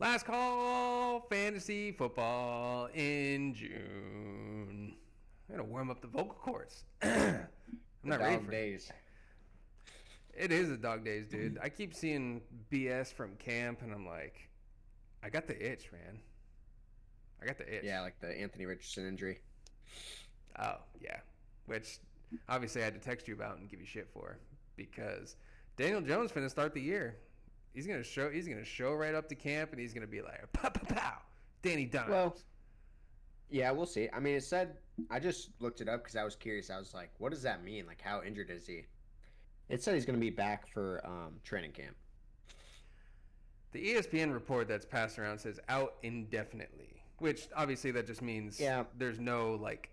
Last call fantasy football in June. I'm gonna warm up the vocal cords. I'm not ready for days. it. Is a dog days, dude. I keep seeing BS from camp, and I'm like, I got the itch, man. I got the itch. Yeah, like the Anthony Richardson injury. Oh yeah, which obviously I had to text you about and give you shit for because Daniel Jones finna start the year. He's gonna show. He's gonna show right up to camp, and he's gonna be like, pow pow pow, Danny Well, Dimes. yeah, we'll see. I mean, it said I just looked it up because I was curious. I was like, what does that mean? Like, how injured is he? It said he's going to be back for training camp. The ESPN report that's passed around says out indefinitely, which obviously that just means Yeah, there's no like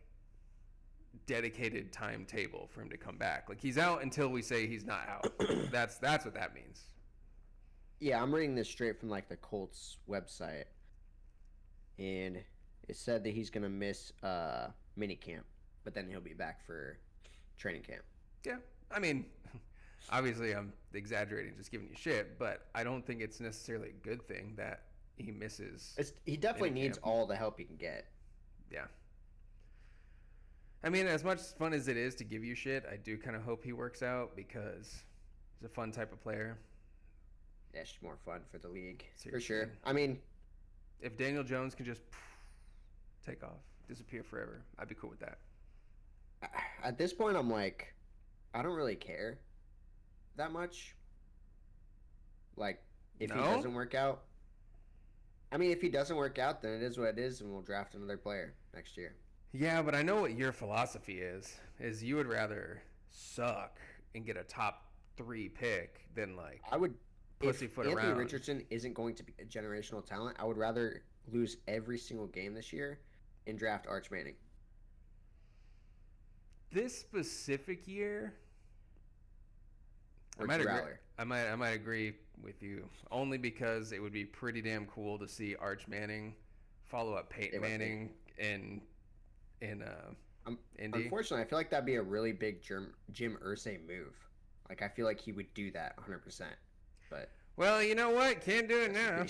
dedicated timetable for him to come back. Like he's out until we say he's not out. That's what that means. yeah. I'm reading this straight from like the Colts website, and it said that he's going to miss mini camp, but then he'll be back for training camp. Yeah, I mean, obviously I'm exaggerating, just giving you shit, but I don't think it's necessarily a good thing that he misses. He definitely mini needs camp. all the help he can get. Yeah. I mean, as much fun as it is to give you shit, I do kind of hope he works out because he's a fun type of player. That's just more fun for the league, for Seriously. sure. I mean, If Daniel Jones can just take off, disappear forever, I'd be cool with that. at this point, I'm like, I don't really care that much. Like, if he No? doesn't work out, I mean, if he doesn't work out, then it is what it is, and we'll draft another player next year. Yeah, but I know what your philosophy is you would rather suck and get a top 3 pick than like I would, if pussyfoot Anthony around. Richardson isn't going to be a generational talent, I would rather lose every single game this year and draft Arch Manning. This specific year, Or Drew Aller. I might agree with you only because it would be pretty damn cool to see Arch Manning follow up Peyton It would be. Manning in Indy. Unfortunately, I feel like that'd be a really big Jim Irsay move. Like, I feel like he would do that 100%. But Well, you know what? Can't do it now.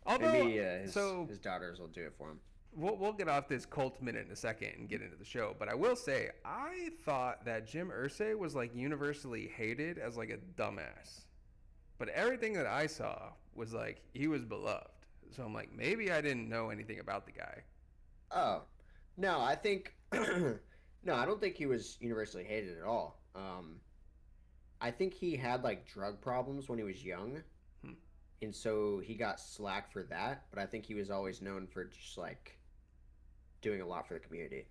Although, maybe his daughters will do it for him. we'll get off this cult minute in a second and get into the show. But I will say, I thought that Jim Irsay was like universally hated as like a dumbass. But everything that I saw was like he was beloved. So I'm like, maybe I didn't know anything about the guy. Oh, no, I think no, I don't think he was universally hated at all. I think he had like drug problems when he was young, and so he got slack for that. But I think he was always known for just like doing a lot for the community.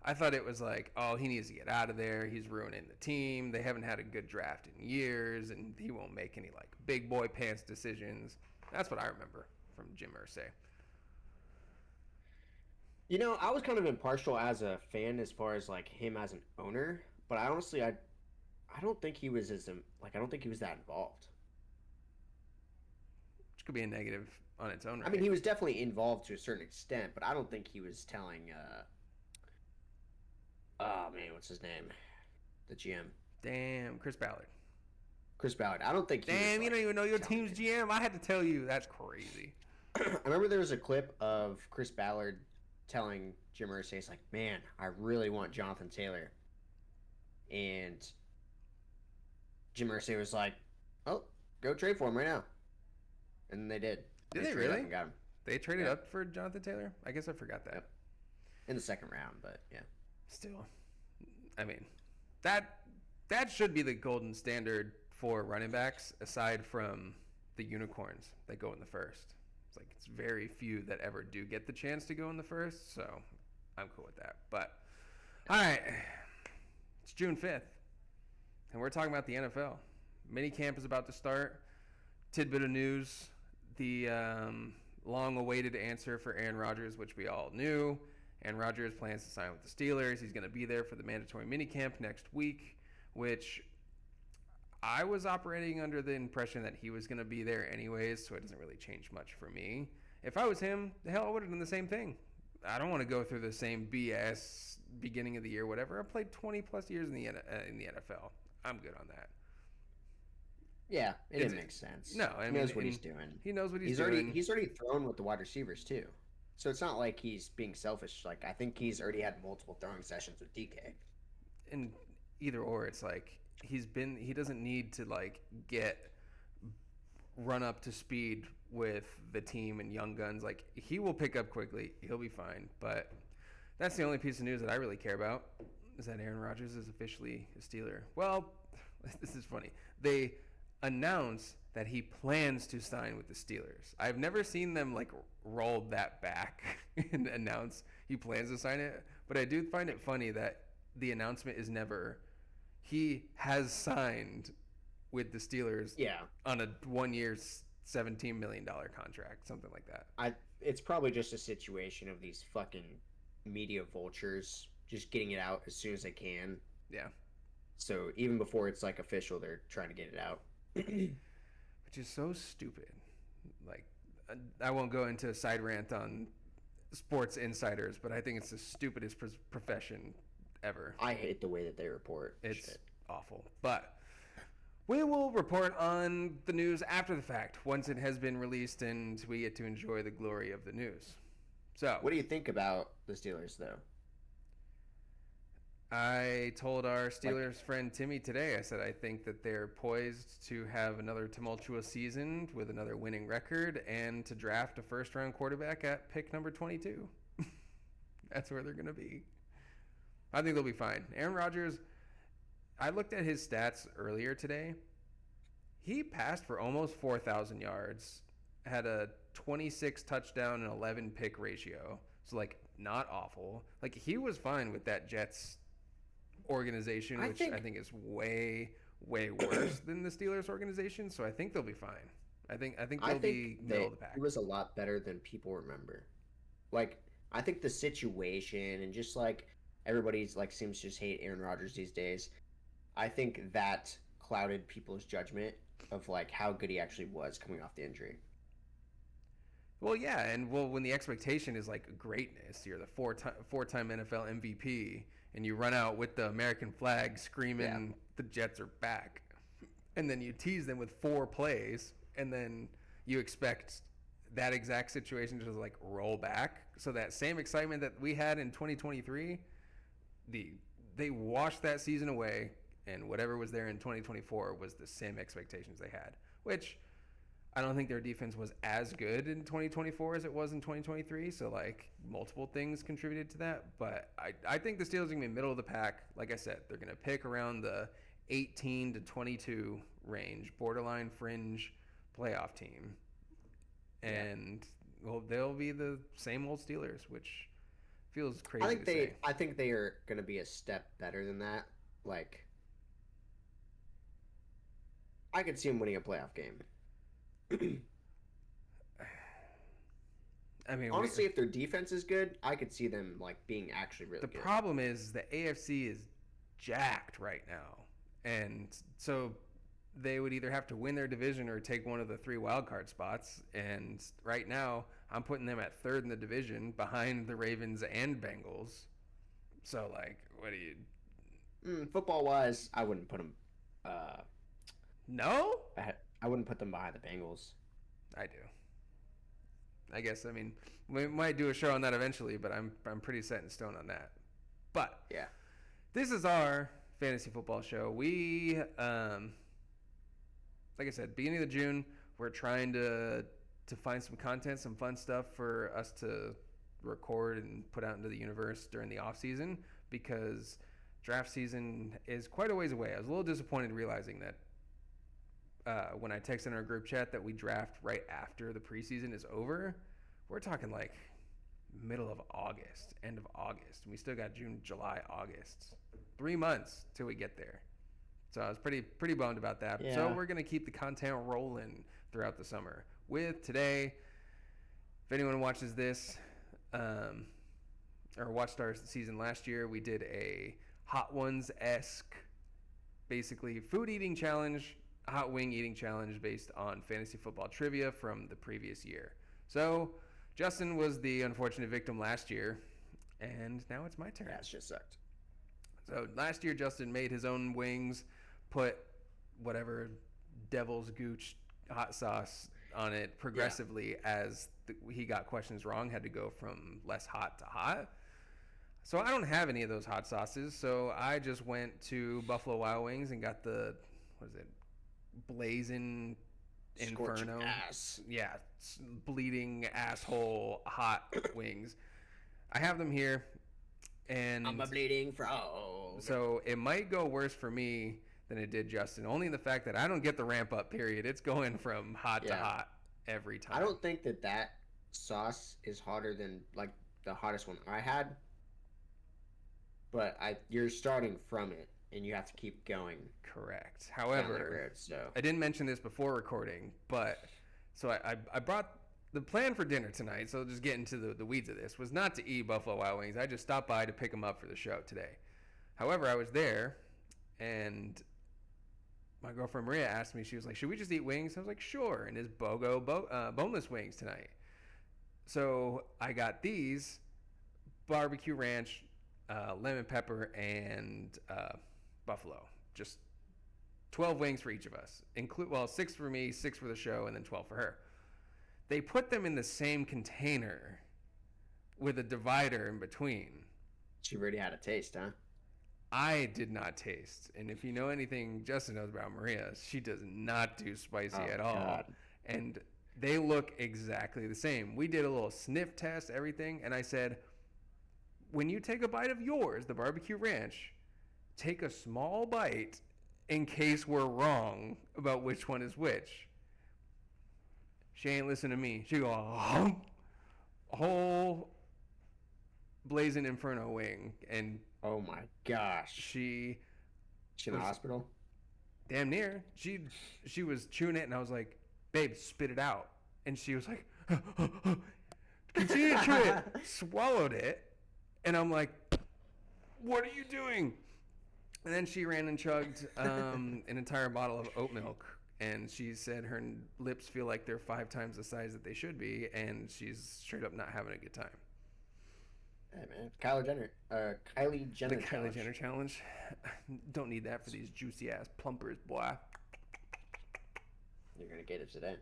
I thought it was like, oh, he needs to get out of there. He's ruining the team. They haven't had a good draft in years, and he won't make any like big boy pants decisions. That's what I remember from Jim Irsay. You know, I was kind of impartial as a fan as far as like him as an owner, but I honestly I don't think he was I don't think he was that involved. Which could be a negative on its own I mean, right. he was definitely involved to a certain extent, but I don't think he was telling oh man, what's his name? The GM. Damn, Chris Ballard. Chris Ballard. I don't think he was, Damn, you like, don't even know your telling team's him. GM. I had to tell you. That's crazy. I remember there was a clip of Chris Ballard telling Jim Irsay, he's like, "Man, I really want Jonathan Taylor," and Jim Irsay was like, "Oh, go trade for him right now," and they did. Did they traded up really? and got him. They traded Yep. up for Jonathan Taylor? I guess I forgot that. Yep. In the second round, but yeah. Still, I mean, that should be the golden standard for running backs, aside from the unicorns that go in the first. It's like it's very few that ever do get the chance to go in the first, so I'm cool with that. But all right, it's June 5th, and we're talking about the NFL. Minicamp is about to start. Tidbit of news: the long-awaited answer for Aaron Rodgers, which we all knew. Aaron Rodgers plans to sign with the Steelers. He's going to be there for the mandatory minicamp next week, which I was operating under the impression that he was going to be there anyways, so it doesn't really change much for me. If I was him, the hell, I would have done the same thing. I don't want to go through the same BS beginning of the year, whatever. I played 20 plus years in the NFL. I'm good on that. Yeah, it It's makes sense. no, I He mean, knows what he's doing. he knows what he's He's already doing. he's already thrown with the wide receivers too. So it's not like he's being selfish. Like I think he's already had multiple throwing sessions with DK. And either or, it's like he doesn't need to like get run up to speed with the team and young guns. Like he will pick up quickly. He'll be fine. But that's the only piece of news that I really care about is that Aaron Rodgers is officially a Steeler. Well, this is funny. They announced that he plans to sign with the Steelers. I've never seen them like roll that back and announce he plans to sign it. But I do find it funny that the announcement is never he has signed with the Steelers Yeah, on a 1 year, $17 million contract, something like that. it's probably just a situation of these fucking media vultures just getting it out as soon as they can. Yeah. So even before it's like official, they're trying to get it out. Which is so stupid. Like, I won't go into a side rant on sports insiders, but I think it's the stupidest profession ever. I hate the way that they report. It's shit. awful. But we will report on the news after the fact, once it has been released and we get to enjoy the glory of the news. So, What do you think about the Steelers, though? I told our Steelers friend Timmy today, I said I think that they're poised to have another tumultuous season with another winning record and to draft a first-round quarterback at pick number 22. That's where they're going to be. I think they'll be fine. Aaron Rodgers, I looked at his stats earlier today. He passed for almost 4,000 yards, had a 26 touchdown and 11 pick ratio. So, like, not awful. Like, he was fine with that Jets organization, which I think is way, way worse than the Steelers organization. So I think they'll be fine. I think they'll be middle of the pack. It was a lot better than people remember. Like, I think the situation and just like everybody's like seems to just hate Aaron Rodgers these days. I think that clouded people's judgment of like how good he actually was coming off the injury. Well, yeah, and when the expectation is like greatness, you're the four-time NFL MVP, and you run out with the American flag screaming the Jets are back, and then you tease them with 4 plays, and then you expect that exact situation to just like roll back. So that same excitement that we had in 2023, they washed that season away, and whatever was there in 2024 was the same expectations they had, which I don't think their defense was as good in 2024 as it was in 2023. So, like, multiple things contributed to that. But I think the Steelers are going to be middle of the pack. Like I said, they're going to pick around the 18 to 22 range, borderline fringe playoff team. And, well, they'll be the same old Steelers, which feels crazy to say. I think they are going to be a step better than that. Like, I could see them winning a playoff game. I mean, honestly, if their defense is good, I could see them like being actually really good. The problem is the AFC is jacked right now, and so they would either have to win their division or take one of the 3 wildcard spots. And right now, I'm putting them at 3rd in the division, behind the Ravens and Bengals. So, like, what do you? Football wise, I wouldn't put them. No. I wouldn't put them behind the Bengals. I do. I guess, I mean, we might do a show on that eventually, but I'm pretty set in stone on that. But yeah, this is our fantasy football show. We, like I said, beginning of June, we're trying to find some content, some fun stuff for us to record and put out into the universe during the off season, because draft season is quite a ways away. I was a little disappointed realizing that when I texted in our group chat that we draft right after the preseason is over. We're talking like middle of August, end of August. And we still got June, July, August. 3 months till we get there. So I was pretty bummed about that. Yeah. So we're going to keep the content rolling throughout the summer. With today, if anyone watches this or watched our season last year, we did a Hot Ones-esque, basically food eating challenge, hot wing eating challenge based on fantasy football trivia from the previous year. So Justin was the unfortunate victim last year, and now it's my turn. That just sucked. So last year Justin made his own wings, put whatever devil's gooch hot sauce on it progressively as he got questions wrong, had to go from less hot to hot. So I don't have any of those hot sauces, so I just went to Buffalo Wild Wings and got the, what is it, Blazing Inferno. Ass. Yeah, bleeding asshole hot wings. I have them here, and I'm a bleeding frog. so it might go worse for me than it did Justin. Only in the fact that I don't get the ramp up period. It's going from hot to hot every time. I don't think that sauce is hotter than like the hottest one I had. But you're starting from it, and you have to keep going. Correct. Down However, that road, so. I didn't mention this before recording, but so I brought the plan for dinner tonight. So just get into the weeds of this was not to eat Buffalo Wild Wings. I just stopped by to pick them up for the show today. However, I was there, and my girlfriend Maria asked me. She was like, "Should we just eat wings?" I was like, "Sure." And it's boneless wings tonight. So I got these barbecue ranch. Lemon pepper and buffalo. Just 12 wings for each of us. 6 for me, 6 for the show, and then 12 for her. They put them in the same container with a divider in between. She already had a taste, huh? I did not taste. And if you know anything Justin knows about Maria, she does not do spicy at all. God. And they look exactly the same. We did a little sniff test, everything, and I said, when you take a bite of yours, the barbecue ranch, take a small bite in case we're wrong about which one is which. She ain't listen to me. She go, hump, whole Blazing Inferno wing. And oh my gosh. she in the hospital? Damn near. She was chewing it, and I was like, babe, spit it out. And she was like, continue to chew it, swallowed it. And I'm like, what are you doing? And then she ran and chugged an entire bottle of oat milk. And she said her lips feel like they're 5 times the size that they should be. And she's straight up not having a good time. Hey, man. Kylie Jenner. Kylie Jenner The Kylie challenge. Jenner challenge. Don't need that for these juicy ass plumpers, boy. You're going to get it today.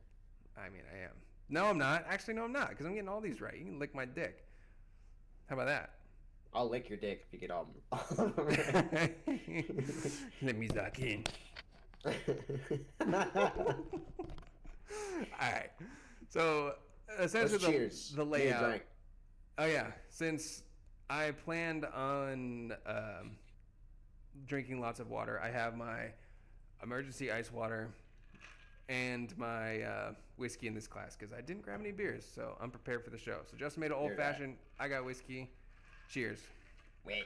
I mean, I am. No, I'm not. Actually, no, I'm not. Because I'm getting all these right. You can lick my dick. How about that? I'll lick your dick if you get all Let me suck in. All right. So essentially, the layout. Oh yeah. Since I planned on drinking lots of water, I have my emergency ice water and my whiskey in this class because I didn't grab any beers, so I'm prepared for the show. So Justin made an old fashioned. I got whiskey. Cheers. Wait.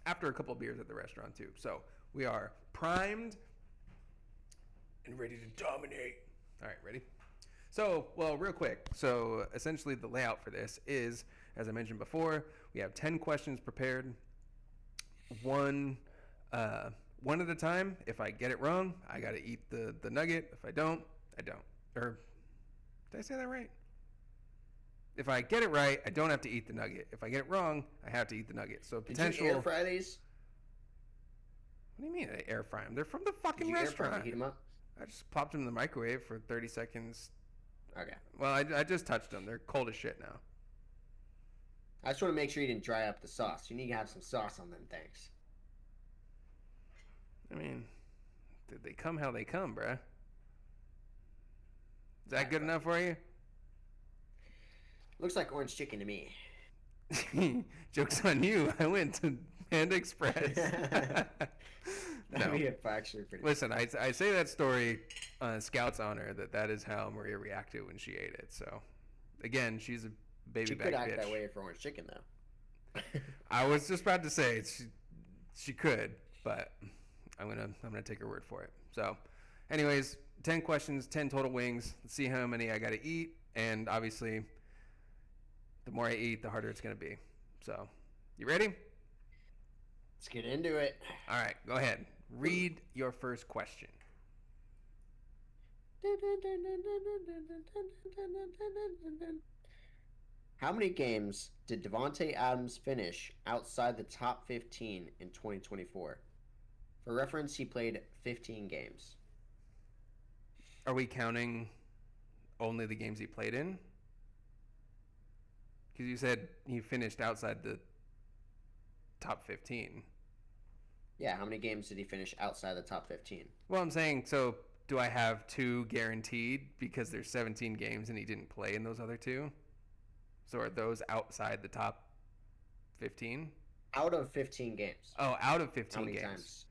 After a couple of beers at the restaurant too. So we are primed and ready to dominate. All right, ready? So, well, real quick. So essentially the layout for this is, as I mentioned before, we have 10 questions prepared. One at a time. If I get it wrong, I got to eat the nugget. If I don't, I don't. Or did I say that right? If I get it right, I don't have to eat the nugget. If I get it wrong, I have to eat the nugget. So potential. Did you air fry these? What do you mean I air fry them? They're from the fucking restaurant. restaurant. Air fry them, heat them up? I just popped them in the microwave for 30 seconds. Okay. Well, I just touched them. They're cold as shit now. I just want to make sure you didn't dry up the sauce. You need to have some sauce on them things. I mean, they come how they come, bruh. Is that good enough for you? Looks like orange chicken to me. Joke's on you. I went to Panda Express. That'd be actually pretty. Listen, I say that story on Scout's honor that is how Maria reacted when she ate it. So, again, she's a baby back bitch. She could act that way for orange chicken, though. I was just about to say she could, but I'm gonna take her word for it. So, anyways, 10 questions, 10 total wings. Let's see how many I got to eat, and obviously, the more I eat, the harder it's gonna be. So, you ready? Let's get into it. All right, go ahead. Read your first question. How many games did Devontae Adams finish outside the top 15 in 2024? For reference, he played 15 games. Are we counting only the games he played in? Because you said he finished outside the top 15. Yeah, how many games did he finish outside the top 15? Well, I'm saying, so do I have 2 guaranteed because there's 17 games and he didn't play in those other 2? So are those outside the top 15? Out of 15 games. Oh, out of 15 How many games. times?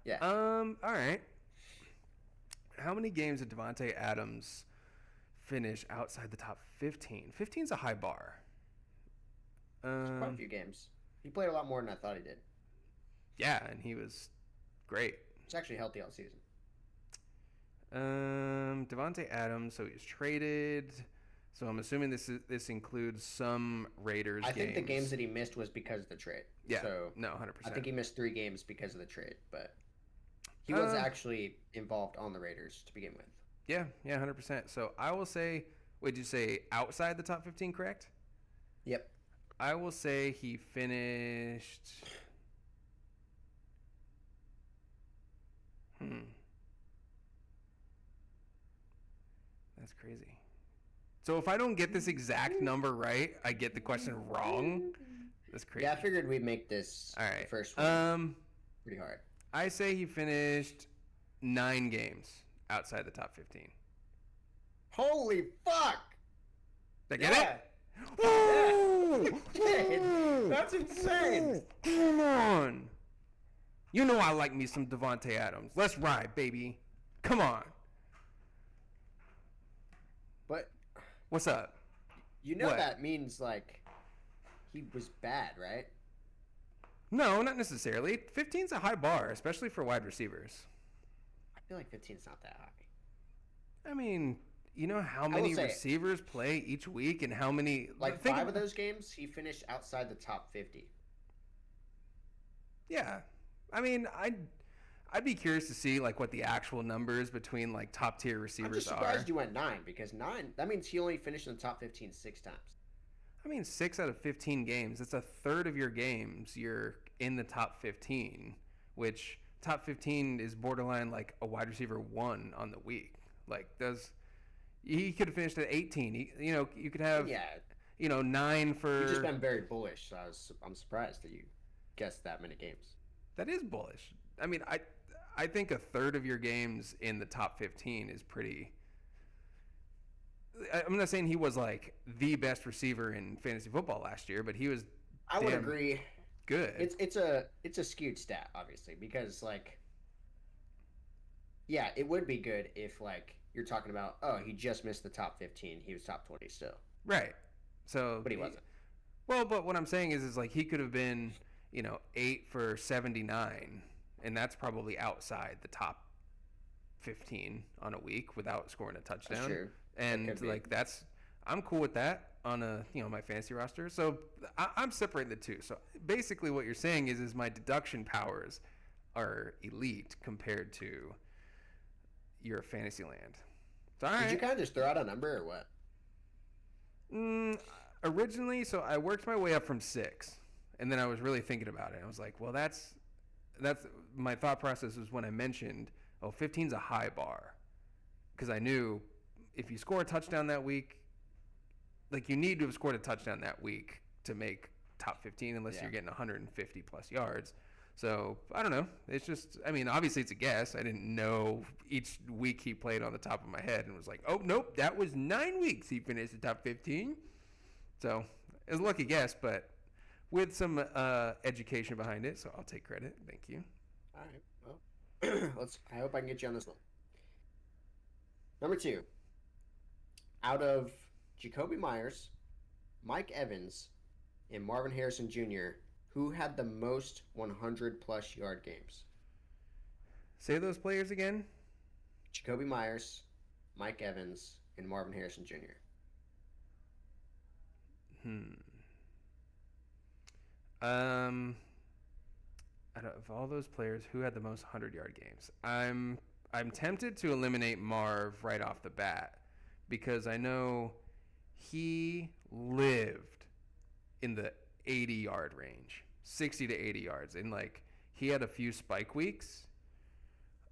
Yeah. All right. How many games did Devontae Adams finish outside the top 15? 15 is a high bar. Quite a few games. He played a lot more than I thought he did. Yeah, and he was great. He's actually healthy all season. Devontae Adams, so he was traded. So I'm assuming this includes some Raiders games. I think the games that he missed was because of the trade. Yeah, so no, 100%. I think he missed 3 games because of the trade, but he was actually involved on the Raiders to begin with. Yeah, 100%. So I will say, would you say outside the top 15, correct? Yep. I will say he finished... That's crazy. So if I don't get this exact number right, I get the question wrong. That's crazy. Yeah, I figured we'd make this all right. The first one pretty hard. I say he finished 9 games outside the top 15. Holy fuck! Did I get it? Yeah. That's insane. Come on. You know I like me some Devontae Adams. Let's ride, baby. Come on. But what's up? You know that means like he was bad, right? No, not necessarily. 15's a high bar, especially for wide receivers. I feel like 15's not that high. I mean, you know how many receivers play each week and how many... Like 5 of those games, he finished outside the top 50. Yeah. I mean, I'd be curious to see like what the actual numbers between like top tier receivers are. I'm just surprised you went 9 because 9, that means he only finished in the top 15 6 times. I mean, 6 out of 15 games. That's a third of your games you're in the top 15, which top 15 is borderline like a wide receiver 1 on the week. Like, he could have finished at 18. You could have, 9 for... You've just been very bullish, so I'm surprised that you guessed that many games. That is bullish. I mean, I think a third of your games in the top 15 is pretty... I'm not saying he was like the best receiver in fantasy football last year, but he was. I would agree. Good. It's a skewed stat, obviously, because like, yeah, it would be good if like you're talking about, oh, he just missed the top 15, he was top 20 still. Right. So. But he wasn't. Well, but what I'm saying is like he could have been, 8 for 79, and that's probably outside the top 15 on a week without scoring a touchdown. That's true. And like I'm cool with that on my fantasy roster. So I'm separating the two. So basically, what you're saying is my deduction powers are elite compared to your fantasy land. So, all right. Did you kind of just throw out a number or what? Originally, so I worked my way up from 6, and then I was really thinking about it. I was like, well, that's my thought process was when I mentioned, 15's a high bar, because I knew. If you score a touchdown that week, like you need to have scored a touchdown that week to make top 15 unless you're getting 150 plus yards. So I don't know. It's just, I mean, obviously it's a guess. I didn't know each week he played on the top of my head and was like, oh, nope, that was 9 weeks he finished the top 15. So it was a lucky guess, but with some education behind it. So I'll take credit. Thank you. All right. Well, I hope I can get you on this one. Number 2. Out of Jacoby Myers, Mike Evans, and Marvin Harrison Jr., who had the most 100-plus yard games? Say those players again. Jacoby Myers, Mike Evans, and Marvin Harrison Jr. Out of all those players, who had the most 100-yard games? I'm tempted to eliminate Marv right off the bat, because I know he lived in the 80-yard range, 60 to 80 yards. And like he had a few spike weeks.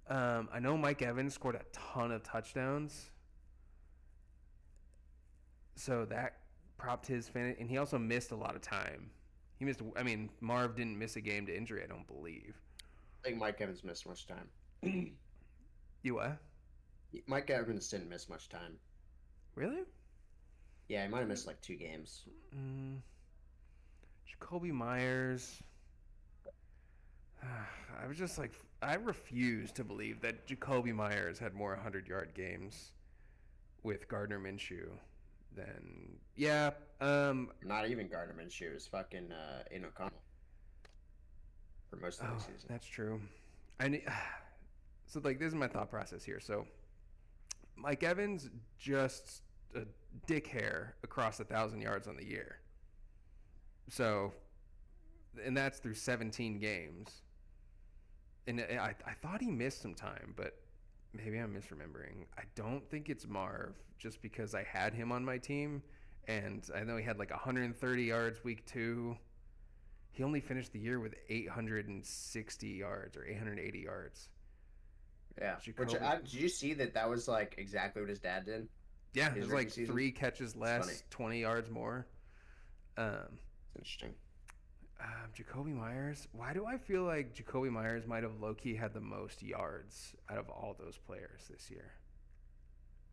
I know Mike Evans scored a ton of touchdowns. So that propped his fantasy, and he also missed a lot of time. He missed. I mean, Marv didn't miss a game to injury, I don't believe. I think Mike Evans missed much time. You what? Mike Evans didn't miss much time. Really? Yeah, he might have missed like 2 games. Jacoby Myers. I was just like, I refuse to believe that Jacoby Myers had more 100-yard games with Gardner Minshew than Not even Gardner Minshew. It was fucking Aiden O'Connell for most of the season. That's true. So like this is my thought process here. So Mike Evans just a dick hair across 1,000 yards on the year. So, and that's through 17 games. And I thought he missed some time, but maybe I'm misremembering. I don't think it's Marv, just because I had him on my team, and I know he had like 130 yards week 2. He only finished the year with 860 yards or 880 yards. Yeah. Did you see that was like exactly what his dad did? Yeah, it was like season? 3 catches less, 20 yards more. It's interesting. Jacoby Myers. Why do I feel like Jacoby Myers might have low-key had the most yards out of all those players this year?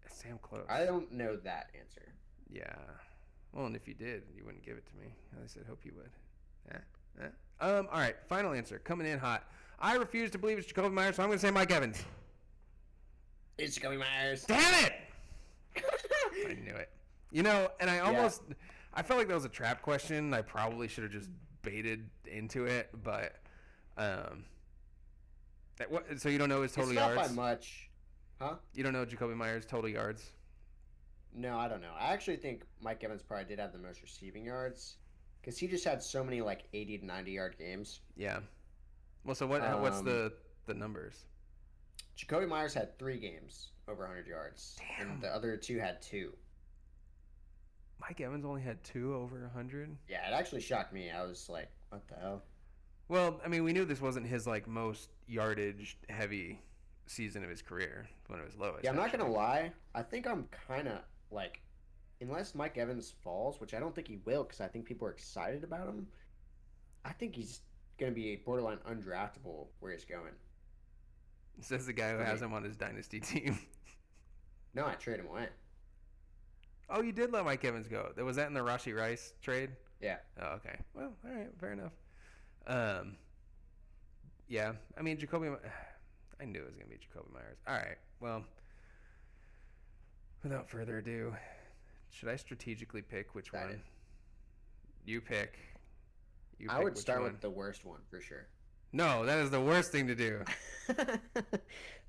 Sam Close. I don't know that answer. Yeah. Well, and if you did, you wouldn't give it to me. I said, hope you would. All right, final answer. Coming in hot. I refuse to believe it's Jacoby Myers, so I'm going to say Mike Evans. It's Jacoby Myers. Damn it! I knew it. You know, and I felt like that was a trap question. I probably should have just baited into it, but so you don't know his total yards? It's not by much. Huh? You don't know Jacoby Myers' total yards? No, I don't know. I actually think Mike Evans probably did have the most receiving yards because he just had so many like 80 to 90-yard games. Yeah. Well, so what's the numbers? Jacoby Myers had 3 games over 100 yards. Damn. And the other 2 had 2. Mike Evans only had 2 over 100? Yeah, it actually shocked me. I was like, what the hell? Well, I mean, we knew this wasn't his like most yardage heavy season of his career, when it was lowest. Yeah, I'm not going to lie. I think I'm kind of like, unless Mike Evans falls, which I don't think he will because I think people are excited about him, I think he's going to be borderline undraftable where he's going. Says the guy who has him on his dynasty team. No, I traded him away. Oh, you did let Mike Evans go. Was that in the Rashee Rice trade? Yeah. Oh, okay. Well, all right. Fair enough. Yeah. I mean, I knew it was going to be Jacoby Myers. All right. Well, without further ado, should I strategically pick which one? You pick. I would start with the worst one for sure. No, that is the worst thing to do.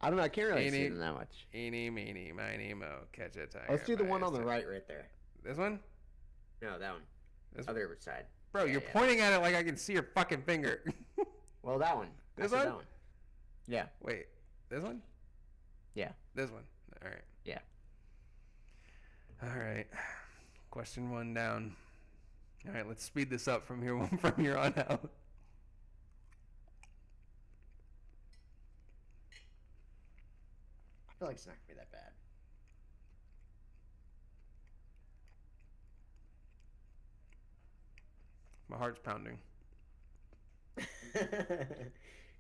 I don't know. I can't really see them that much. Eeny, meeny, miny, mo, catch a tiger. Let's do the one on the right there. This one? No, that one. Other side. Bro, you're pointing at it like I can see your fucking finger. Well, that one. This one? That one. Yeah. Wait, this one? Yeah. This one. All right. Yeah. All right. Question 1 down. All right, let's speed this up from here on out. I feel like it's not gonna be that bad. My heart's pounding. Because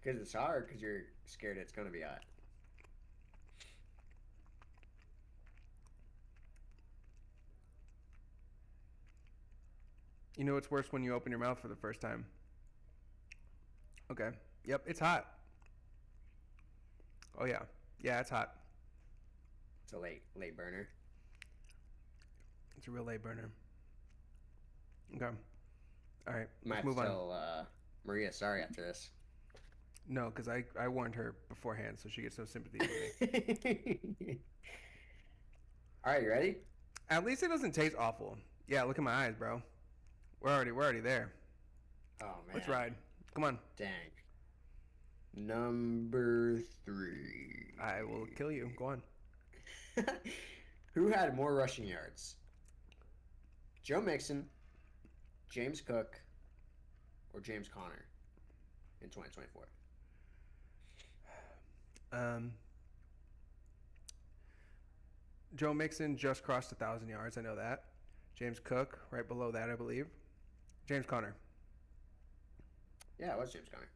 it's hard. Because you're scared it's gonna be hot. You know what's worse when you open your mouth for the first time? Okay. Yep, it's hot. Oh yeah. Yeah, it's hot. It's a late burner. It's a real late burner. Okay. All right. Might move on. Tell Maria sorry after this. No, because I warned her beforehand, so she gets no sympathy for me. All right, you ready? At least it doesn't taste awful. Yeah, look at my eyes, bro. We're already there. Oh man. Let's ride. Come on. Dang. Number 3. I will kill you. Go on. Who had more rushing yards? Joe Mixon, James Cook or James Conner in 2024? Joe Mixon just crossed 1,000 yards. I know that. James Cook right below that, I believe. James Conner. Yeah, it was James Conner.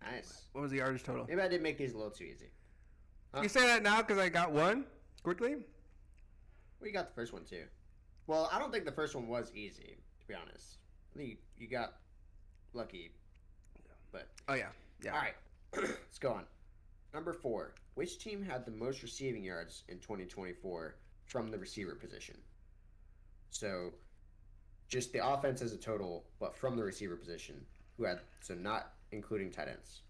Nice. What was the yardage total? Maybe I did make these a little too easy. You say that now because I got one quickly? Well, you got the first one too. Well, I don't think the first one was easy, to be honest. I think you got lucky. But oh yeah. All right, let's go on. Number 4. Which team had the most receiving yards in 2024 from the receiver position? So, just the offense as a total, but from the receiver position. So not including tight ends.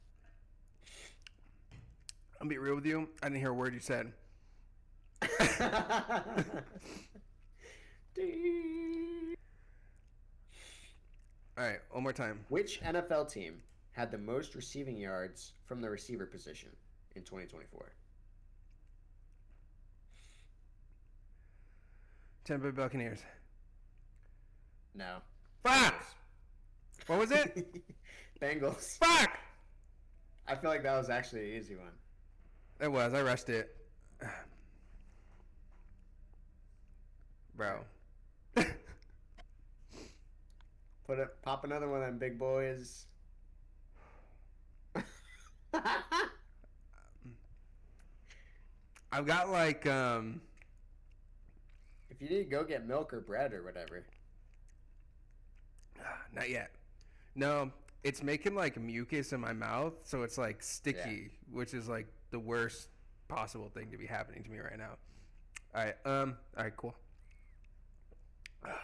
I'll be real with you. I didn't hear a word you said. All right, one more time. Which NFL team had the most receiving yards from the receiver position in 2024? Tampa Bay Buccaneers. No. Fuck! What was it? Bengals. Fuck! I feel like that was actually an easy one. It was. I rushed it. Bro. Pop another one of them big boys. I've got like If you need to go get milk or bread or whatever. not yet. No, it's making like mucus in my mouth, so it's like sticky, which is like the worst possible thing to be happening to me right now. All right, cool. Fuck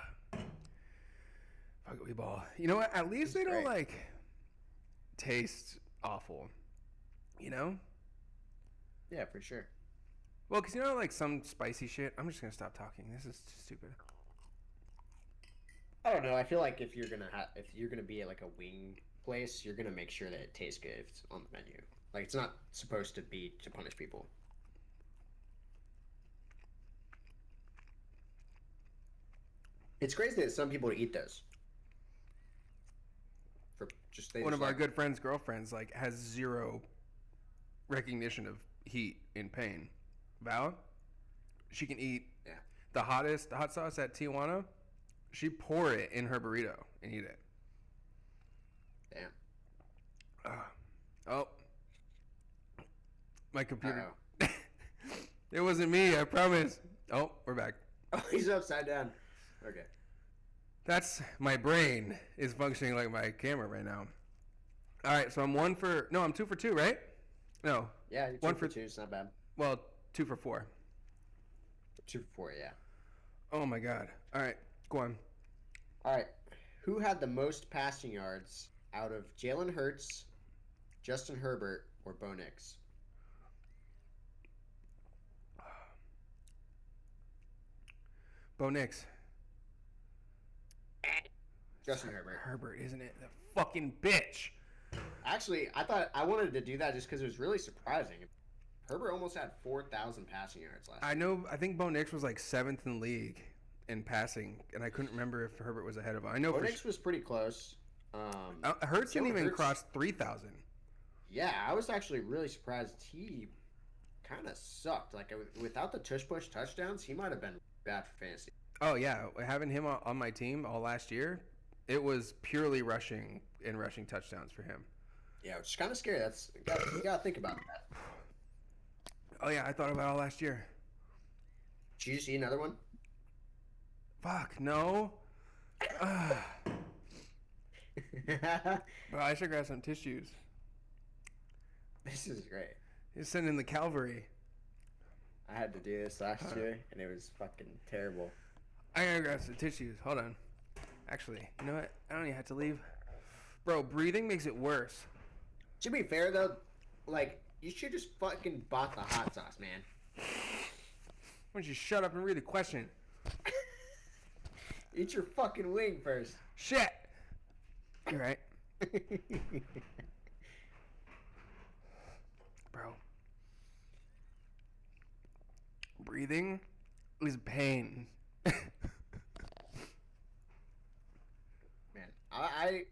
it, we ball. You know what? At least they don't like taste awful. You know? Yeah, for sure. Well, because you know, like some spicy shit. I'm just gonna stop talking. This is stupid. I don't know. I feel like if you're gonna be at like a wing place, you're gonna make sure that it tastes good if it's on the menu. Like it's not supposed to be to punish people. It's crazy that some people eat those. One of our good friends' girlfriends like has zero recognition of heat in pain. Val, she can eat the hot sauce at Tijuana. She pour it in her burrito and eat it. Damn. Oh, my computer. It wasn't me, I promise. Oh, we're back. Oh, he's upside down. Okay. That's my brain is functioning like my camera right now. All right, so I'm 2 for 2, right? No. Yeah, 1 for 2. It's not bad. Well, 2 for 4. 2 for 4, yeah. Oh my God. All right, go on. All right. Who had the most passing yards out of Jalen Hurts, Justin Herbert, or Bo Nix? Bo Nix. Justin Herbert. Herbert, isn't it? The fucking bitch. Actually, I wanted to do that just because it was really surprising. Herbert almost had 4,000 passing yards last year. I think Bo Nix was like 7th in the league in passing, and I couldn't remember if Herbert was ahead of him. I know Bo Nix was pretty close. Hurts didn't even cross 3,000. Yeah, I was actually really surprised. He kind of sucked. Like, without the tush-push touchdowns, he might have been bad for fantasy. Oh, yeah. Having him on my team all last year, it was purely rushing and rushing touchdowns for him. Yeah, which is kind of scary. You got to think about that. Oh, yeah. I thought about it all last year. Did you just eat another one? Fuck, no. Bro, I should grab some tissues. This is great. He's sending the cavalry. I had to do this last year, and it was fucking terrible. I gotta grab some tissues. Hold on. Actually, you know what? I don't even have to leave. Bro, breathing makes it worse. To be fair, though, like, you should just fucking bought the hot sauce, man. Why don't you shut up and read the question? Eat your fucking wing first. Shit! You're right. Bro. Breathing is pain. I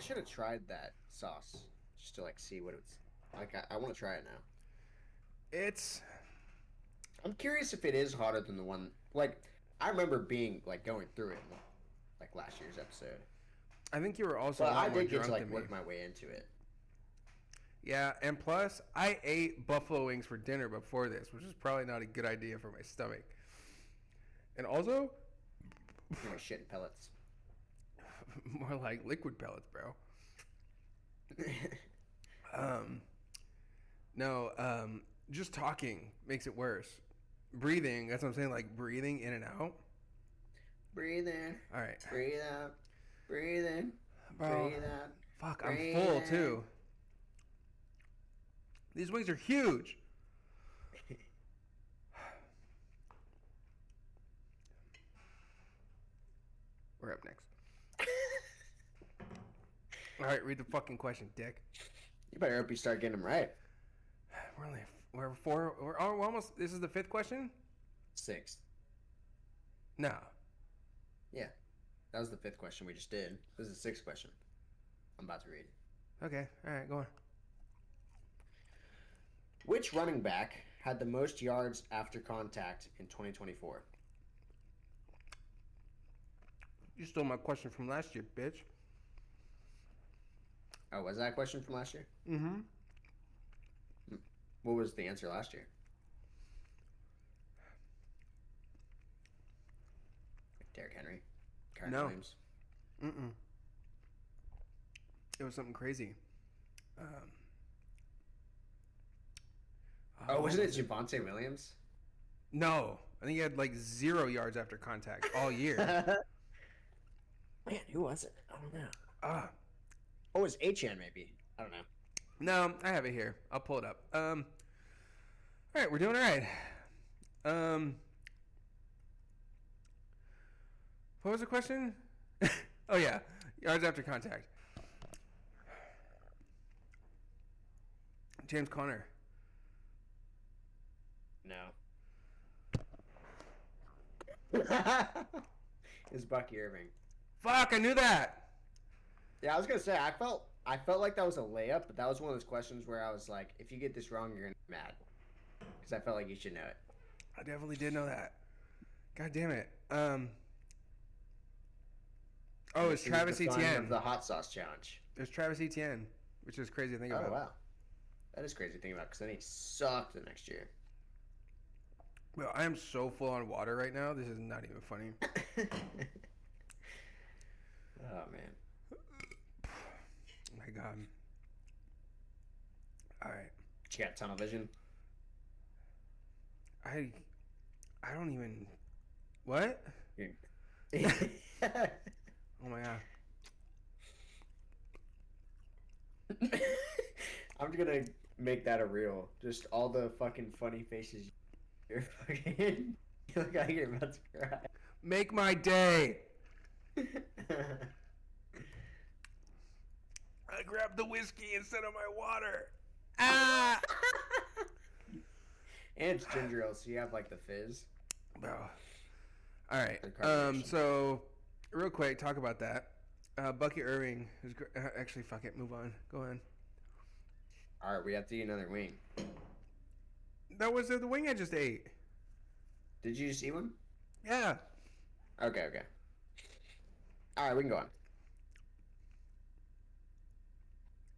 should have tried that sauce just to like see what it's like. I want to try it now. It's I'm curious if it is hotter than the one. Like I remember being like going through it in, like last year's episode. I think you were also But a lot I more did get drunk to like than me. work my way into it. Yeah, and plus, I ate buffalo wings for dinner before this, which is probably not a good idea for my stomach. And also, You know, shit in pellets. more like liquid pellets, bro. No, just talking makes it worse. Breathing, that's what I'm saying, like breathing in and out. Breathe in, All right. breathe out, breathe in, Bro, breathe out. fuck, I'm breathe full in. too. These wings are huge. We're up next. All right, read the fucking question, dick. You better hope you start getting them right. We're almost. This is the fifth question. Sixth. No. Yeah, that was the fifth question we just did. This is the sixth question. I'm about to read. Okay. All right. Go on. Which running back had the most yards after contact in 2024? You stole my question from last year, bitch. Oh, was that a question from last year? Mm-hmm. What was the answer last year? Derrick Henry. Kyren No. Williams. Mm-mm. It was something crazy. Oh, wasn't it Javonte Williams? No. I think he had like 0 yards after contact all year. Man, who was it? I don't know. Ah. Oh, it was HN maybe. I don't know. No, I have it here. I'll pull it up. All right, we're doing all right. What was the question? Oh yeah, yards after contact. James Conner. No. It's Bucky Irving. Fuck, I knew that. Yeah, I was gonna say I felt like that was a layup, but that was one of those questions where I was like, if you get this wrong, you're gonna be mad, because I felt like you should know it. I definitely did know that. God damn it. Oh, it's Travis the fun Etienne. of the hot sauce challenge. It's Travis Etienne, which is crazy to think Oh about. wow, that is crazy to think about because then he sucked the next year. Well, I am so full on water right now. This is not even funny. Oh man. Oh my God. All right. You got tunnel vision. I don't even. What? Oh my God. I'm gonna make that a reel. Just all the fucking funny faces. You're fucking. You look like you're about to cry. Make my day. I grabbed the whiskey instead of my water. Ah! And it's ginger ale, so you have like the fizz. Bro. All right. And carbonation. So, real quick, talk about that. Bucky Irving is actually, fuck it. Move on. Go on. All right, we have to eat another wing. That was the wing I just ate. Did you just eat one? Yeah. Okay. All right, we can go on.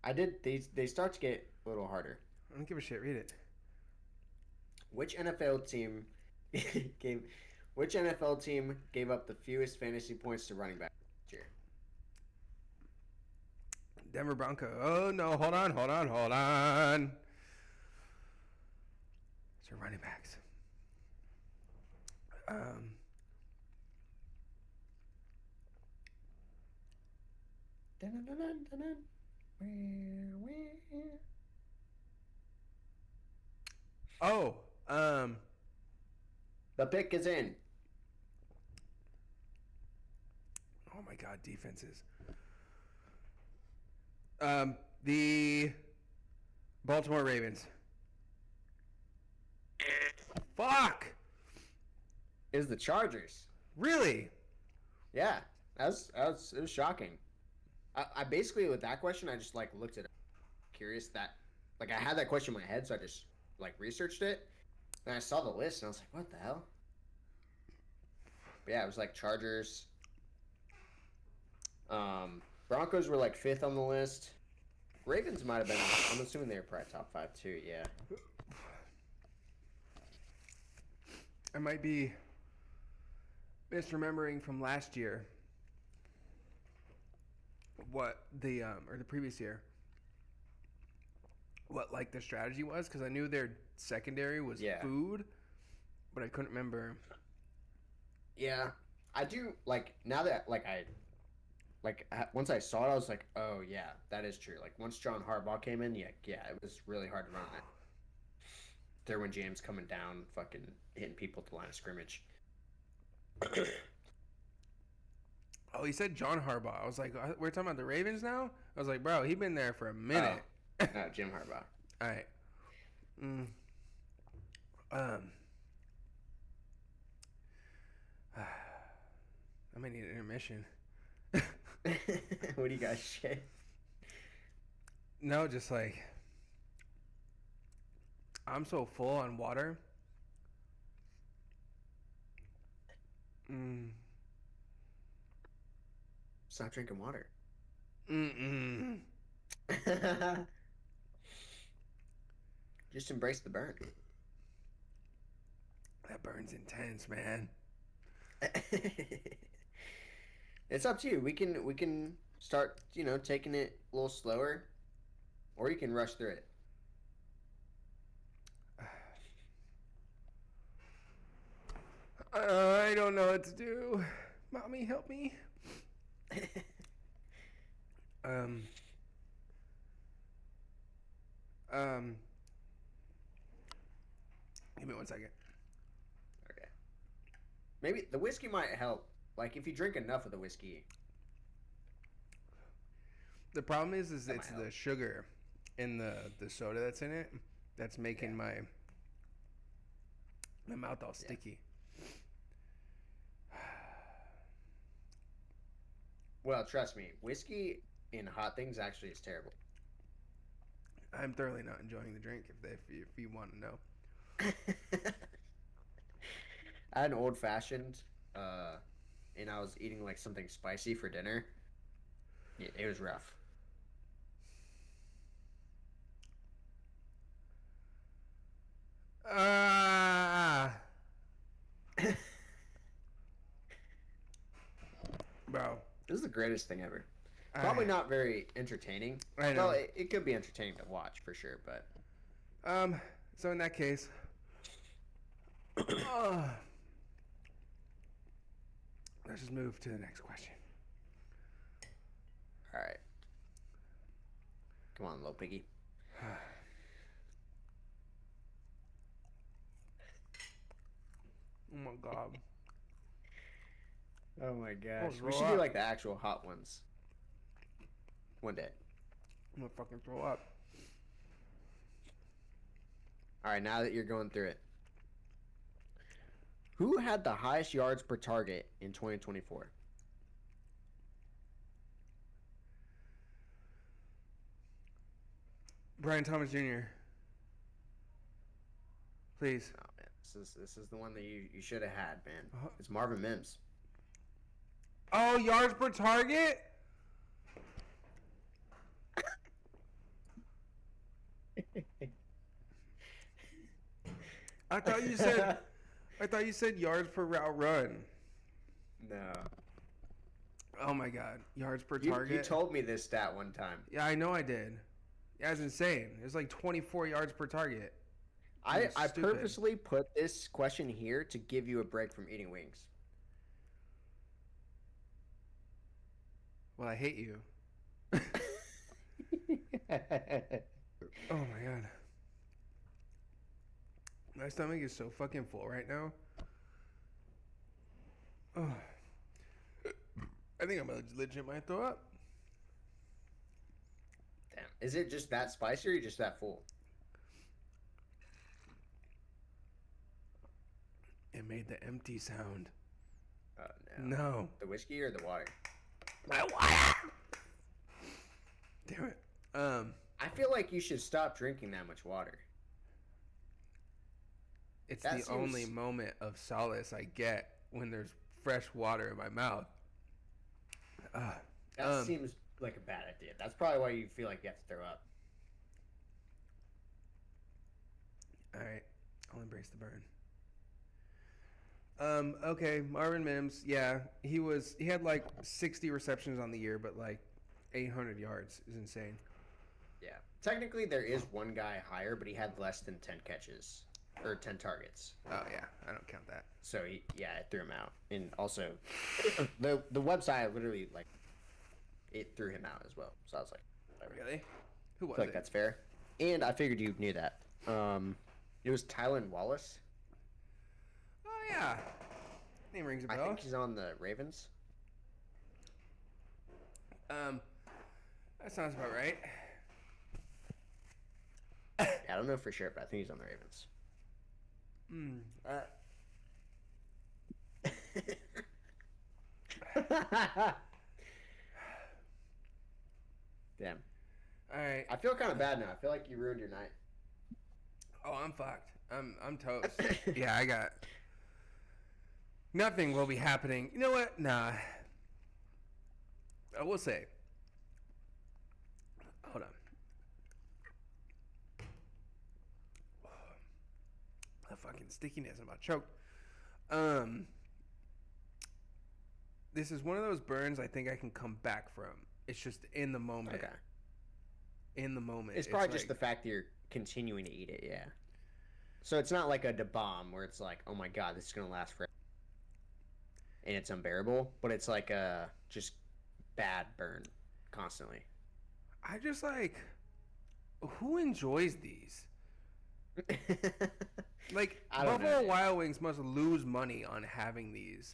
I did. They start to get a little harder. I don't give a shit. Read it. Which NFL team gave up the fewest fantasy points to running back last year? Denver Bronco. Oh, no. Hold on. It's your running backs. Oh, The pick is in. oh my God, defenses. The Baltimore Ravens. Fuck. Is the Chargers. Really? Yeah, it was shocking. I basically with that question, I just like looked at it, curious that like I had that question in my head, so I just like researched it, and I saw the list, and I was like, what the hell? But yeah, it was like Chargers. Broncos were like fifth on the list. Ravens might have been. I'm assuming they were probably top five too. Yeah. I might be misremembering from last year what the or the previous year what like the strategy was, because I knew their secondary was Yeah. food, but I couldn't remember. Yeah. I do like now that once I saw it, I was like, oh yeah, that is true. Like once John Harbaugh came in, yeah, it was really hard to run that. Derwin James coming down, fucking hitting people at the line of scrimmage. Oh, he said John Harbaugh. I was like, we're talking about the Ravens now? I was like, bro, he been there for a minute. No, Jim Harbaugh. All right. I might need an intermission. What do you guys say? No, just like I'm so full on water. Stop drinking water. Just embrace the burn. That burn's intense, man. It's up to you. We can start, taking it a little slower, or you can rush through it. I don't know what to do. Mommy, help me. Give me 1 second. Okay. Maybe the whiskey might help. Like if you drink enough of the whiskey. The problem is That it's might help. the sugar in the soda that's in it that's making my mouth all sticky. Well, trust me, whiskey in hot things actually is terrible. I'm thoroughly not enjoying the drink. If you want to know. I had an old fashioned, and I was eating like something spicy for dinner. It was rough. Bro, This is the greatest thing ever. Probably not very entertaining. I know. Well, it could be entertaining to watch for sure, but So in that case, let's just move to the next question. all right. Come on, little piggy. Oh my god. Oh my gosh. Oh, We should do like the actual hot ones one day. I'm gonna fucking throw up. All right, now that you're going through it. Who had the highest yards per target in 2024? Brian Thomas Jr. Please. Oh man, this is the one that you should have had, man. Uh-huh. It's Marvin Mims. Oh, yards per target? I thought you said yards per route run. No. Oh my god. Yards per You target? told me this stat one time. Yeah, I know I did. Yeah, it's insane. It's like 24 yards per target. I Stupid. purposely put this question here to give you a break from eating wings. Well, I hate you. Oh my god. My stomach is so fucking full right now. Oh. I think I'm legit might throw up. Damn. Is it just that spicy or you just that full? It made the empty sound. No. No. The whiskey or the water? My water! Damn it. I feel like you should stop drinking that much water. It's That the seems- only moment of solace I get when there's fresh water in my mouth. That seems like a bad idea. That's probably why you feel like you have to throw up. All right, I'll embrace the burn. Okay, Marvin Mims. Yeah, he had like 60 receptions on the year, but like 800 yards is insane. Yeah. Technically, there is one guy higher, but he had less than 10 catches or 10 targets. Oh yeah, I don't count that. So I threw him out. And also, the website literally like it threw him out as well. So I was like, whatever. Really? Who I was feel like it? that's fair. And I figured you knew that. It was Tylan Wallace. Oh yeah, name rings a I bell. think he's on the Ravens. That sounds about right. I don't know for sure, but I think he's on the Ravens. Damn. All right. I feel kind of bad now. I feel like you ruined your night. Oh, I'm fucked. I'm toast. Yeah, I got nothing will be happening. You know what? Nah. I will say. Hold on. The fucking stickiness. I'm about to choke. This is one of those burns I think I can come back from. It's just in the moment. Okay. In the moment. It's probably just like, the fact that you're continuing to eat it, yeah. So it's not like a Da Bomb where it's like, oh my god, this is gonna last forever, and it's unbearable. But it's like a just bad burn constantly. I just like, who enjoys these? Like, I don't Buffalo know. Wild Wings must lose money on having these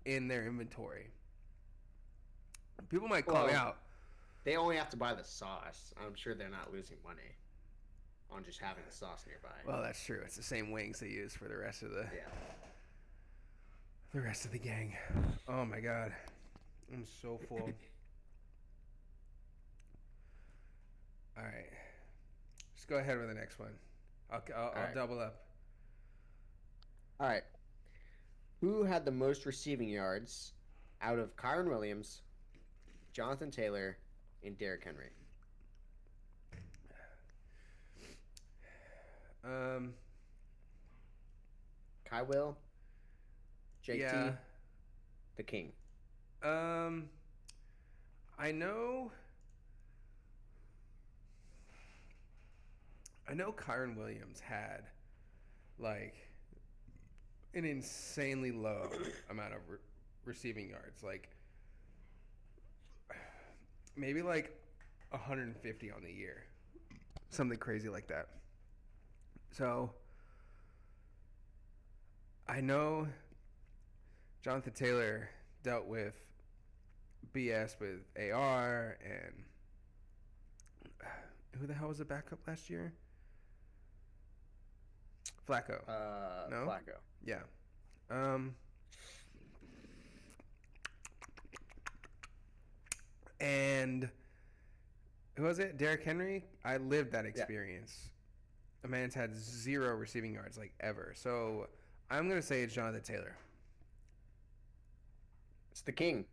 in their inventory. People might call me Well, out. They only have to buy the sauce. I'm sure they're not losing money on just having the sauce nearby. Well, that's true. It's the same wings they use for the rest of the gang. Oh my god, I'm so full. All right, just go ahead with the next one. I'll right. double up. All right. Who had the most receiving yards out of Kyron Williams, Jonathan Taylor, and Derrick Henry? Kai Will, JT, Yeah. the King. I know Kyron Williams had like an insanely low amount of receiving yards, like maybe like 150 on the year, something crazy like that. So I know Jonathan Taylor dealt with BS with AR, and who the hell was the backup last year? Flacco. No? Flacco. Yeah. And who was it? Derrick Henry? I lived that experience. A man's had 0 receiving yards, like, ever. So I'm going to say it's Jonathan Taylor. It's the King.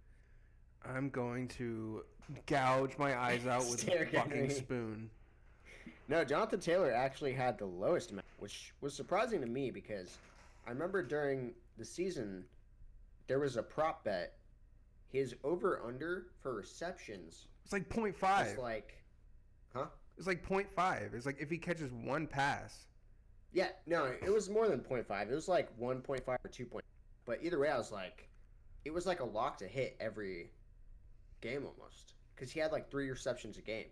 I'm going to gouge my eyes out with a Derrick fucking Henry. spoon. No, Jonathan Taylor actually had the lowest amount, which was surprising to me because I remember during the season there was a prop bet. His over-under for receptions It's like 0.5. was like, huh? It's like 0.5. It's like if he catches one pass. Yeah, no, it was more than 0.5. It was like 1.5 or 2. But either way, I was like, it was like a lock to hit every game almost because he had like 3 receptions a game.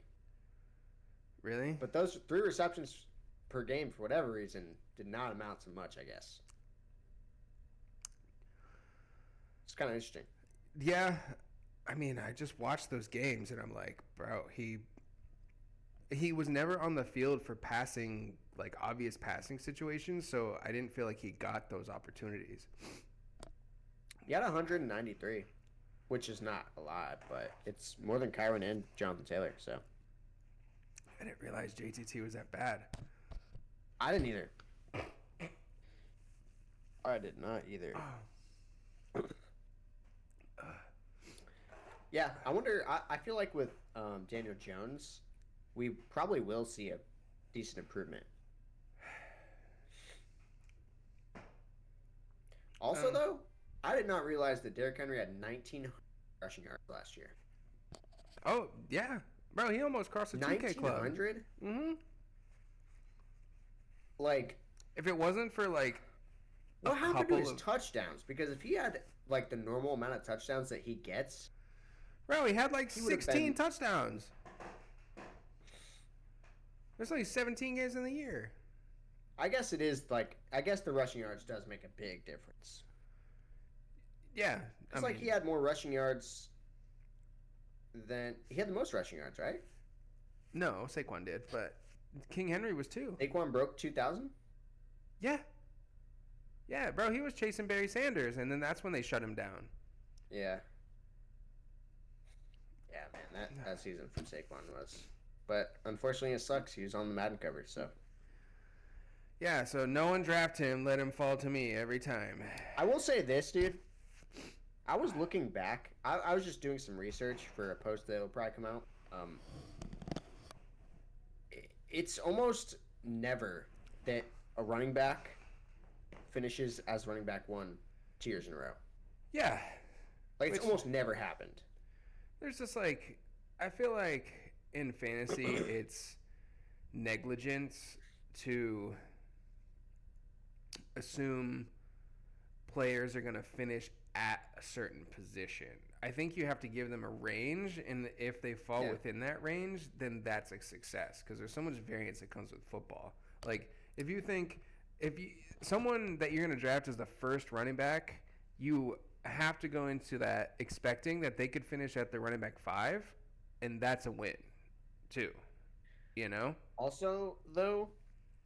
Really? But those 3 receptions per game, for whatever reason, did not amount to much, I guess. It's kind of interesting. Yeah. I mean, I just watched those games and I'm like, bro, he was never on the field for passing, like obvious passing situations, so I didn't feel like he got those opportunities. He had 193, which is not a lot, but it's more than Kyron and Jonathan Taylor, so. I didn't realize JTT was that bad. I didn't either. I did not either. Yeah, I wonder. I feel like with Daniel Jones, we probably will see a decent improvement. Also, though, I did not realize that Derrick Henry had 1,900 rushing yards last year. Oh, yeah. Bro, he almost crossed the 2K club. 1,900? Mm-hmm. Like, if it wasn't for, like, what happened to his touchdowns? Because if he had, like, the normal amount of touchdowns that he gets... Bro, he had, like, 16 touchdowns. There's only 17 games in the year. I guess it is, like... I guess the rushing yards does make a big difference. Yeah. It's like he had more rushing yards than... He had the most rushing yards, right? No, Saquon did, but King Henry was too. Saquon broke 2,000? Yeah. Yeah, bro, he was chasing Barry Sanders, and then that's when they shut him down. Yeah. Yeah, man, that season from Saquon was... But unfortunately, it sucks. He was on the Madden cover, so... Yeah, so no one draft him. Let him fall to me every time. I will say this, dude. I was looking back. I was just doing some research for a post that will probably come out. It's almost never that a running back finishes as running back 1 2 years in a row. Yeah. Like, it's almost never happened. There's just, like... I feel like in fantasy, it's negligence to... assume players are going to finish at a certain position. I think you have to give them a range, and if they fall within that range, then that's a success, because there's so much variance that comes with football. Like, if you think someone that you're going to draft as the first running back, you have to go into that expecting that they could finish at the running back 5, and that's a win too, you know? Also, though,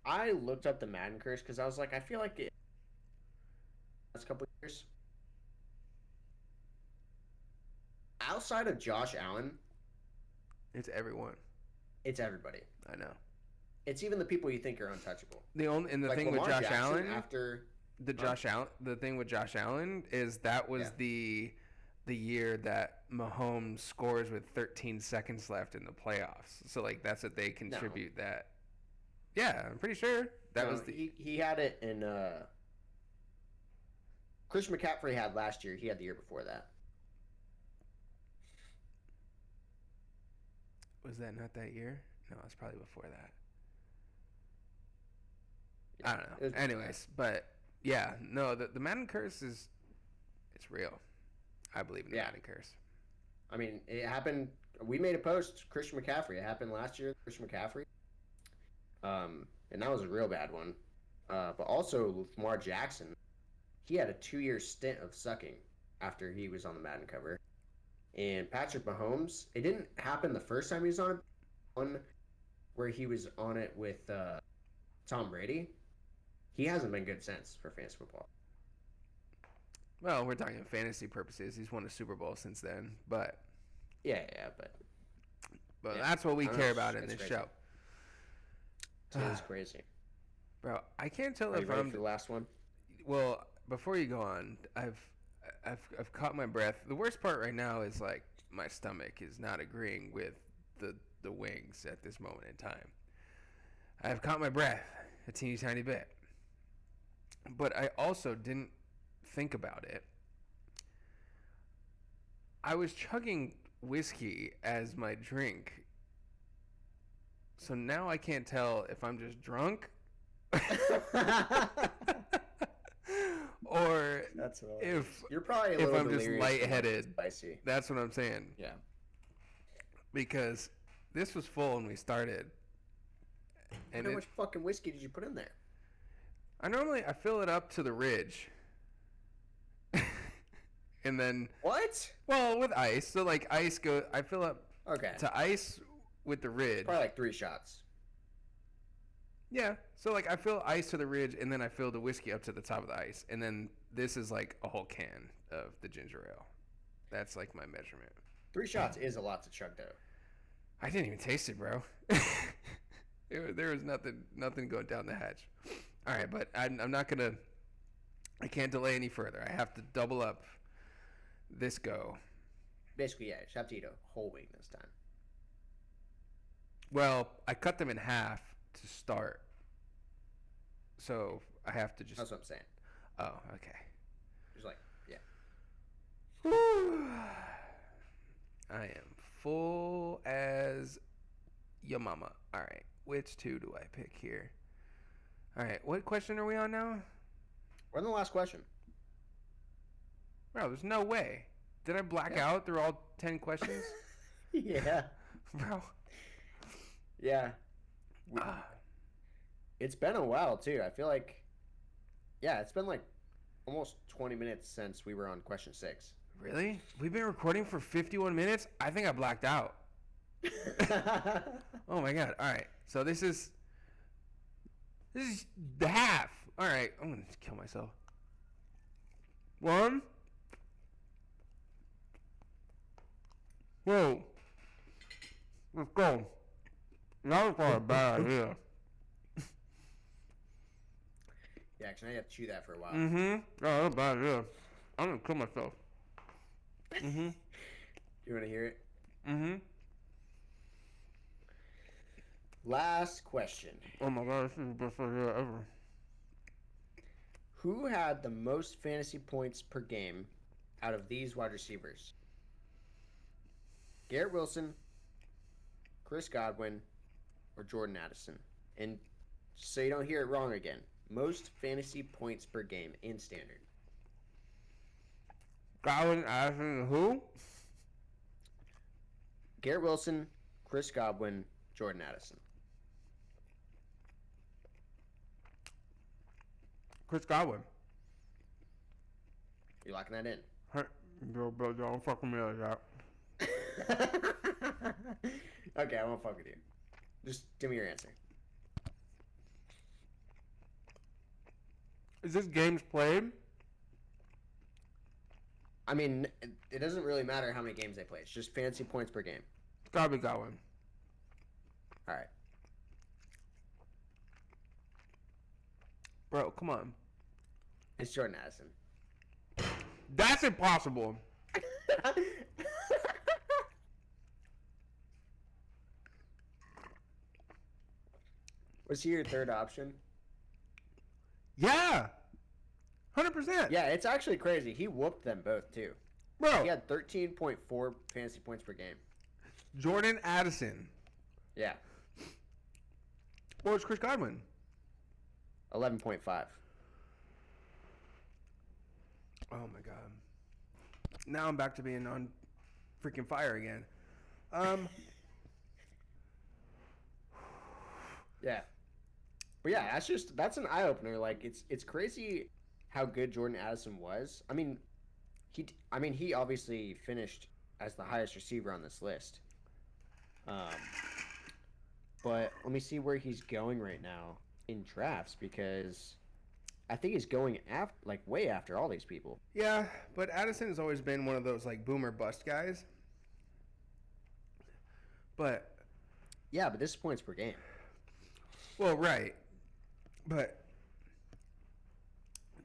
I looked up the Madden curse because I was like, I feel like it last couple of years, outside of Josh Allen, it's everyone. It's everybody. I know. It's even the people you think are untouchable. The like thing Lamar with Josh Jackson Allen after the thing with Josh Allen is that was the year that Mahomes scores with 13 seconds left in the playoffs. So like that's what they contribute that. Yeah, I'm pretty sure that was the he had it in Christian McCaffrey had last year. He had the year before that. Was that not that year? No, it's probably before that. I don't know. Anyways, but yeah, no, the Madden curse it's real. I believe in the Madden curse. I mean, it happened. We made a post, Christian McCaffrey. It happened last year, Christian McCaffrey. And that was a real bad one. But also with Lamar Jackson, he had a 2-year stint of sucking after he was on the Madden cover. And Patrick Mahomes, it didn't happen the first time he was on it. One where he was on it with Tom Brady. He hasn't been good since for fantasy football. Well, we're talking fantasy purposes. He's won a Super Bowl since then, but but that's what we care about in this crazy. show. It's crazy, bro. I can't tell if I'm ready for the last one. Well, before you go on, I've caught my breath. The worst part right now is like my stomach is not agreeing with the wings at this moment in time. I've caught my breath a teeny tiny bit, but I also didn't think about it. I was chugging whiskey as my drink, so now I can't tell if I'm just drunk or if you're probably if I'm just lightheaded. Spicy. That's what I'm saying. Yeah. Because this was full when we started. And how much fucking whiskey did you put in there? I fill it up to the ridge. And then what? Well, with ice. So like I fill up to ice with the ridge. Probably like 3 shots. Yeah. So like I fill ice to the ridge and then I fill the whiskey up to the top of the ice. And then this is like a whole can of the ginger ale. That's like my measurement. 3 shots is a lot to chug though. I didn't even taste it, bro. There was nothing going down the hatch. All right, but I'm not gonna. I can't delay any further. I have to double up this go. Basically, yeah, you just have to eat a whole wing this time. Well, I cut them in half to start, so I have to just. That's what I'm saying. Oh, okay. Just like, yeah. Whew. I am full as your mama. All right, which two do I pick here? All right, what question are we on now? We're on the last question. Bro, there's no way. Did I black out through all 10 questions? Yeah. Bro. Yeah. It's been a while, too. I feel like, yeah, it's been like almost 20 minutes since we were on question 6. Really? We've been recording for 51 minutes? I think I blacked out. Oh, my God. All right. So this is the half. All right. I'm going to kill myself. 1. Whoa. Let's go. That was not a bad idea. Yeah, actually, I have to chew that for a while. Mm-hmm. Oh, that was a bad idea. I'm going to kill myself. Mm-hmm. You want to hear it? Mm-hmm. Last question. Oh, my God. This is the best idea ever. Who had the most fantasy points per game out of these wide receivers? Garrett Wilson, Chris Godwin, or Jordan Addison? And so you don't hear it wrong again, most fantasy points per game in standard. Godwin, Addison, who? Garrett Wilson, Chris Godwin, Jordan Addison. Chris Godwin. You locking that in? Hey, bro, don't fuck with me like that. Okay, I won't fuck with you. Just give me your answer. Is this games played? I mean, it doesn't really matter how many games they play. It's just fantasy points per game. It's gotta be Godwin. All right. Bro, come on. It's Jordan Addison. That's impossible. Was he your third option? Yeah. 100%. Yeah, it's actually crazy. He whooped them both, too. Bro, He had 13.4 fantasy points per game. Jordan Addison. Yeah, What was Chris Godwin? 11.5. Oh, my God. Now I'm back to being on freaking fire again. Yeah. But yeah, that's an eye opener. Like it's crazy how good Jordan Addison was. I mean, he obviously finished as the highest receiver on this list. But let me see where he's going right now in drafts because I think he's going way after all these people. Yeah, but Addison has always been one of those like boomer bust guys. But Yeah, but this is points per game. well, right. But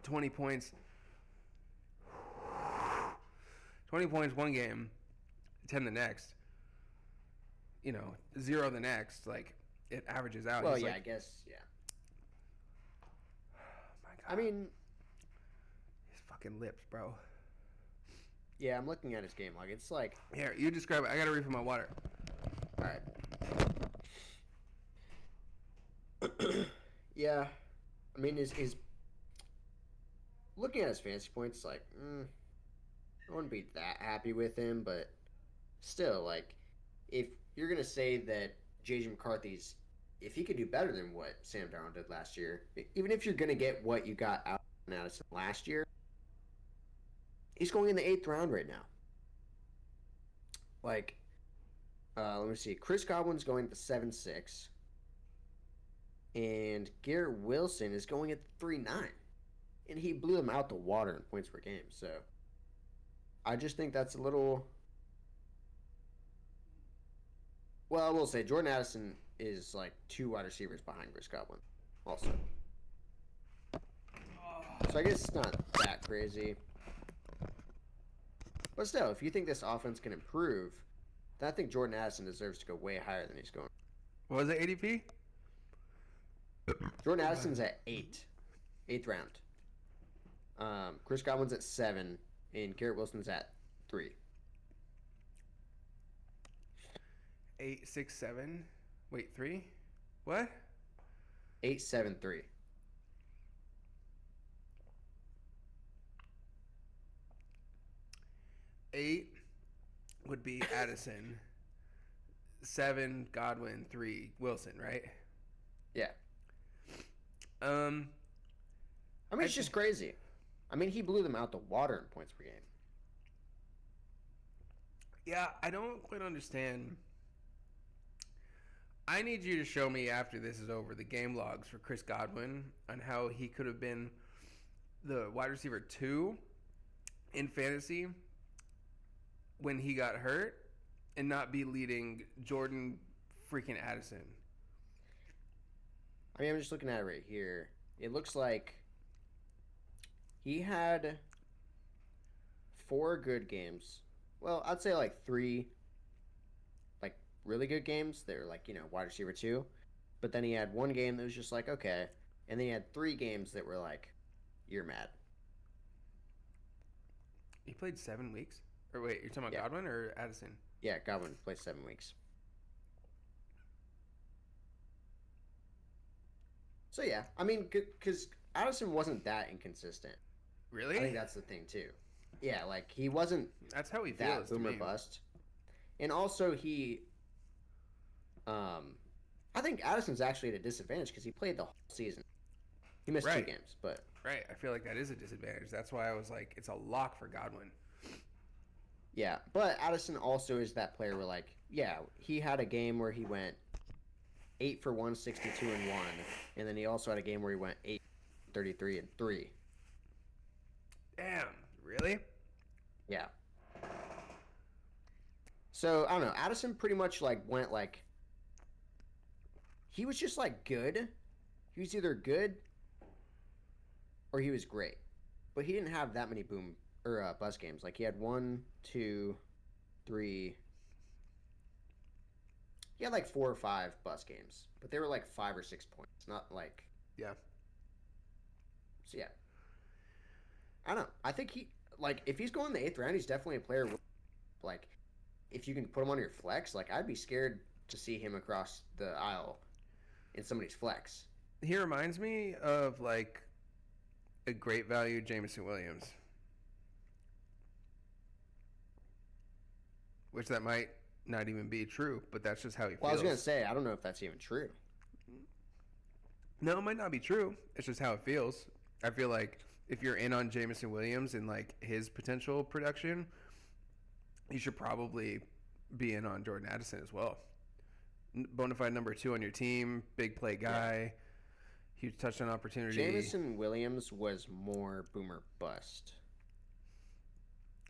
20 points 1 game, 10 the next. 0 the next, like it averages out. Well, He's yeah, like, I guess, yeah. my God. I mean, his fucking lips, bro. yeah, I'm looking at his game log. It's like, Here, you describe it. I gotta refill my water. all right. Yeah, I mean, is looking at his fantasy points, like, I wouldn't be that happy with him, but still, like, if you're gonna say that JJ McCarthy's, if he could do better than what Sam Darnold did last year, even if you're gonna get what you got out of Addison last year, he's going in the 8th round right now. Like, let me see. Chris Godwin's going at the 7.6. And Garrett Wilson is going at 3.9. And he blew them out the water in points per game. So I just think that's a little. Well, I will say Jordan Addison is like 2 wide receivers behind Chris Godwin, also. So I guess it's not that crazy. But still, if you think this offense can improve, then I think Jordan Addison deserves to go way higher than he's going. What was it, ADP? Jordan Addison's at 8th round. Chris Godwin's at 7, and Garrett Wilson's at 3. 8, 6, 7. Wait, 3? What? 8, 7, 3. Eight would be Addison. 7, Godwin. 3, Wilson, right? Yeah. I I mean, it's just crazy. I mean, he blew them out the water in points per game. Yeah, I don't quite understand. I need you to show me after this is over the game logs for Chris Godwin on how he could have been the wide receiver 2 in fantasy when he got hurt and not be leading Jordan freaking Addison. I mean, I'm just looking at it right here. It looks like he had 4 good games. Well, I'd say like 3 like really good games. They're like, wide receiver 2. But then he had 1 game that was just like, okay. And then he had 3 games that were like, you're mad. He played 7 weeks? Or wait, you're talking about Godwin or Addison? Yeah, Godwin played 7 weeks. So yeah, I mean, because Addison wasn't that inconsistent. Really? I think that's the thing too. Yeah, like he wasn't. That's how he that feels. Boomer bust. And also I think Addison's actually at a disadvantage because he played the whole season. He missed 2 games, but right. I feel like that is a disadvantage. That's why I was like, it's a lock for Godwin. Yeah, but Addison also is that player where like, yeah, he had a game where he went 8 for 162 and 1, and then he also had a game where he went 8, 33 and 3. Damn, really? Yeah. So I don't know. Addison pretty much like went like he was just like good. He was either good or he was great, but he didn't have that many boom or bust games. Like he had 1, 2, 3. He had like 4 or 5 bust games, but they were like 5 or 6 points, not like yeah. So yeah, I don't know. I think he like if he's going the 8th round, he's definitely a player. Like if you can put him on your flex, like I'd be scared to see him across the aisle in somebody's flex. He reminds me of like a great value Jameson Williams, which that might not even be true, but that's just how he feels. Well, I was gonna say I don't know if that's even true. No, it might not be true. It's just how it feels. I feel like if you're in on Jameson Williams and like his potential production, you should probably be in on Jordan Addison as well. Bonafide number 2 on your team, big play guy, huge touchdown opportunity. Jameson Williams was more boomer bust.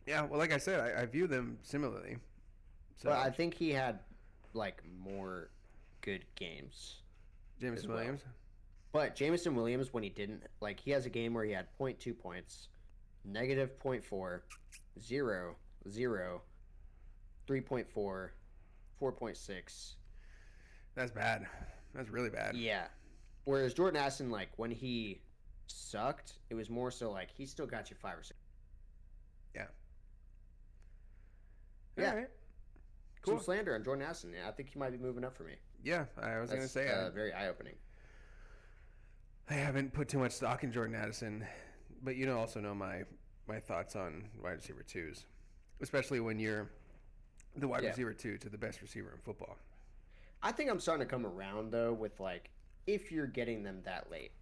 Yeah, well, like I said, I view them similarly. So But I think he had like more good games. Jameson Williams. But Jameson Williams, when he didn't, like, he has a game where he had 0.2 points, negative 0.4, 0, 0, 3.4, 4.6. That's bad. That's really bad. Yeah. Whereas Jordan Addison, like, when he sucked, it was more so like he still got you 5 or 6. Yeah. Yeah. All right. Cool. Some slander on Jordan Addison. Yeah, I think he might be moving up for me. Yeah, I was going to say very eye-opening. I haven't put too much stock in Jordan Addison, but you also know my thoughts on wide receiver 2s, especially when you're the wide receiver 2 to the best receiver in football. I think I'm starting to come around, though, with, like, if you're getting them that late.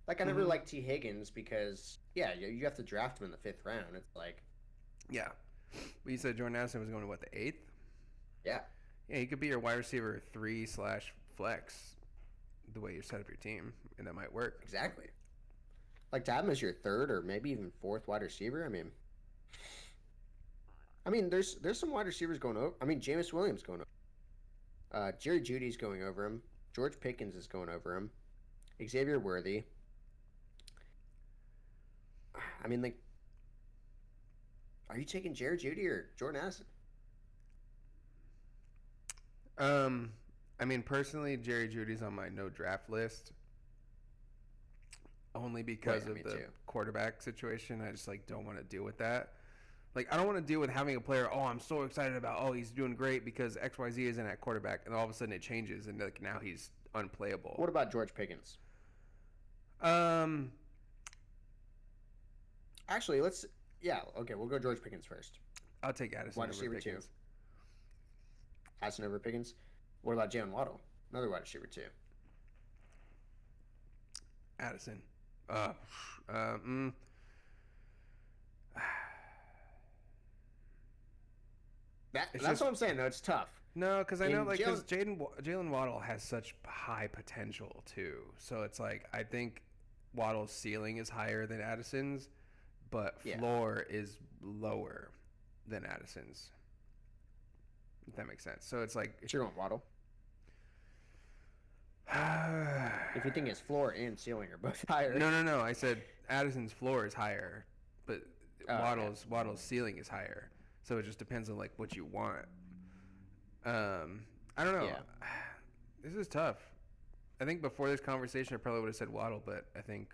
Like, I never liked T. Higgins because, yeah, you have to draft him in the 5th round. It's like... Yeah. But you said Jordan Addison was going to, what, the 8th? Yeah. Yeah, he could be your wide receiver 3/flex the way you set up your team, and that might work. Exactly. Like, to have him as your 3rd or maybe even 4th wide receiver, I mean, there's some wide receivers going over. I mean, Jameis Williams going over. Jerry Judy's going over him. George Pickens is going over him. Xavier Worthy. I mean, like, are you taking Jerry Judy or Jordan Addison? I mean, personally, Jerry Judy's on my no draft list. Only because of the quarterback situation. I just like don't want to deal with that. Like I don't want to deal with having a player, oh, I'm so excited about, oh, he's doing great because XYZ isn't at quarterback, and all of a sudden it changes and like now he's unplayable. What about George Pickens? Actually, we'll go George Pickens first. I'll take Addison over Pickens. 2. Addison over Pickens. What about Jalen Waddle? Another wide receiver 2. Addison. That's what I'm saying. No, it's tough. No, because I know, like, because Jalen Waddle has such high potential too. So it's like I think Waddle's ceiling is higher than Addison's, but floor is lower than Addison's. If that makes sense. So it's like you're going Waddle. If you think his floor and ceiling are both higher. No. I said Addison's floor is higher, but Waddle's ceiling is higher. So it just depends on like what you want. I don't know. Yeah. This is tough. I think before this conversation, I probably would have said Waddle, but I think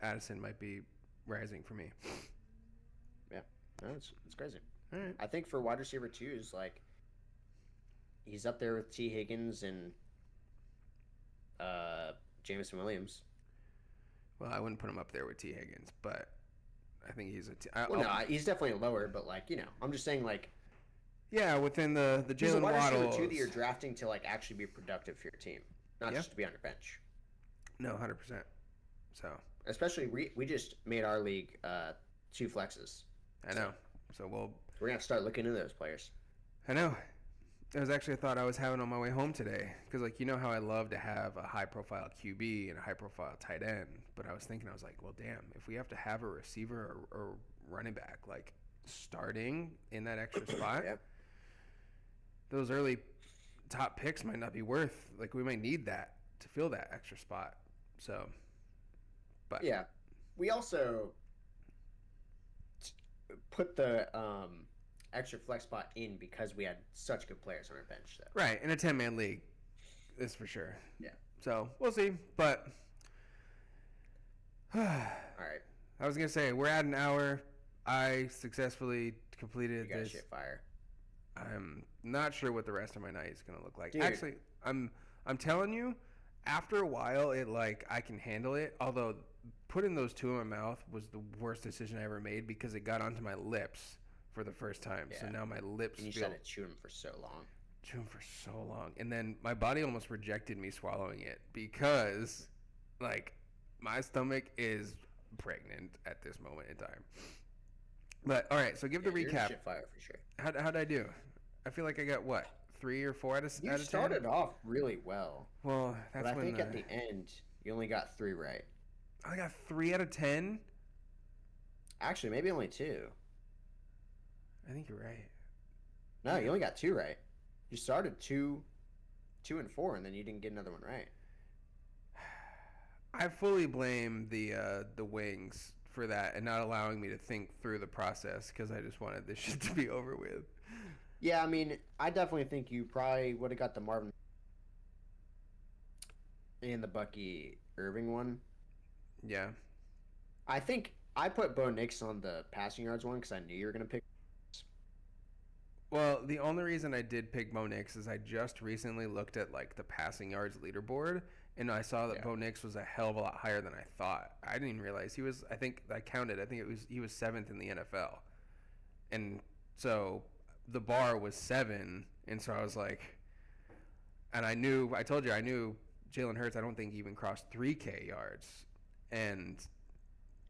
Addison might be rising for me. Yeah, it's crazy. All right. I think for wide receiver 2 is like he's up there with T. Higgins and Jameson Williams. Well, I wouldn't put him up there with T. Higgins, but I think he's he's definitely lower. But like I'm just saying like. Yeah, within the Jalen Waddle. He's a wide receiver 2 that you're drafting to like actually be productive for your team, not just to be on your bench. No, 100%. So. Especially we just made our league 2 flexes. I know. So we're gonna have to start looking into those players. I know. It was actually a thought I was having on my way home today. Because, like, you know how I love to have a high-profile QB and a high-profile tight end. But I was like, well, damn, if we have to have a receiver or running back, like, starting in that extra spot, those early top picks might not be worth. Like, we might need that to fill that extra spot. So, but. Yeah. We also put the extra flex spot in because we had such good players on our bench, though. Right, in a 10-man league, that's for sure. Yeah. So we'll see, but all right. I was gonna say we're at an hour. I successfully completed you got this. Shit fire. I'm not sure what the rest of my night is gonna look like. Dude. Actually, I'm telling you, after a while, I can handle it. Although putting those 2 in my mouth was the worst decision I ever made because it got onto my lips for the first time. Yeah. So now my lips and you feel... said it chewed them for so long. Chewed them for so long. And then my body almost rejected me swallowing it because, like, my stomach is pregnant at this moment in time. But, all right, so give the recap. You're shit fire for sure. How'd I do? I feel like I got, 3 or 4 out of 10? You started off really well. Well, that's but I think at the end, you only got 3 right. I got 3 out of 10? Actually, maybe only 2. I think you're right. No, you only got 2 right. You started 2 and 4, and then you didn't get another one right. I fully blame the wings for that and not allowing me to think through the process because I just wanted this shit to be over with. Yeah, I mean, I definitely think you probably would have got the Marvin and the Bucky Irving one. Yeah. I think I put Bo Nix on the passing yards one because I knew you were going to pick. Well, the only reason I did pick Bo Nix is I just recently looked at like the passing yards leaderboard and I saw that Bo Nix was a hell of a lot higher than I thought. I didn't even realize he was. I think he was 7th in the NFL, and so the bar was 7, and so I was like, and I knew Jalen Hurts. I don't think he even crossed 3K yards, and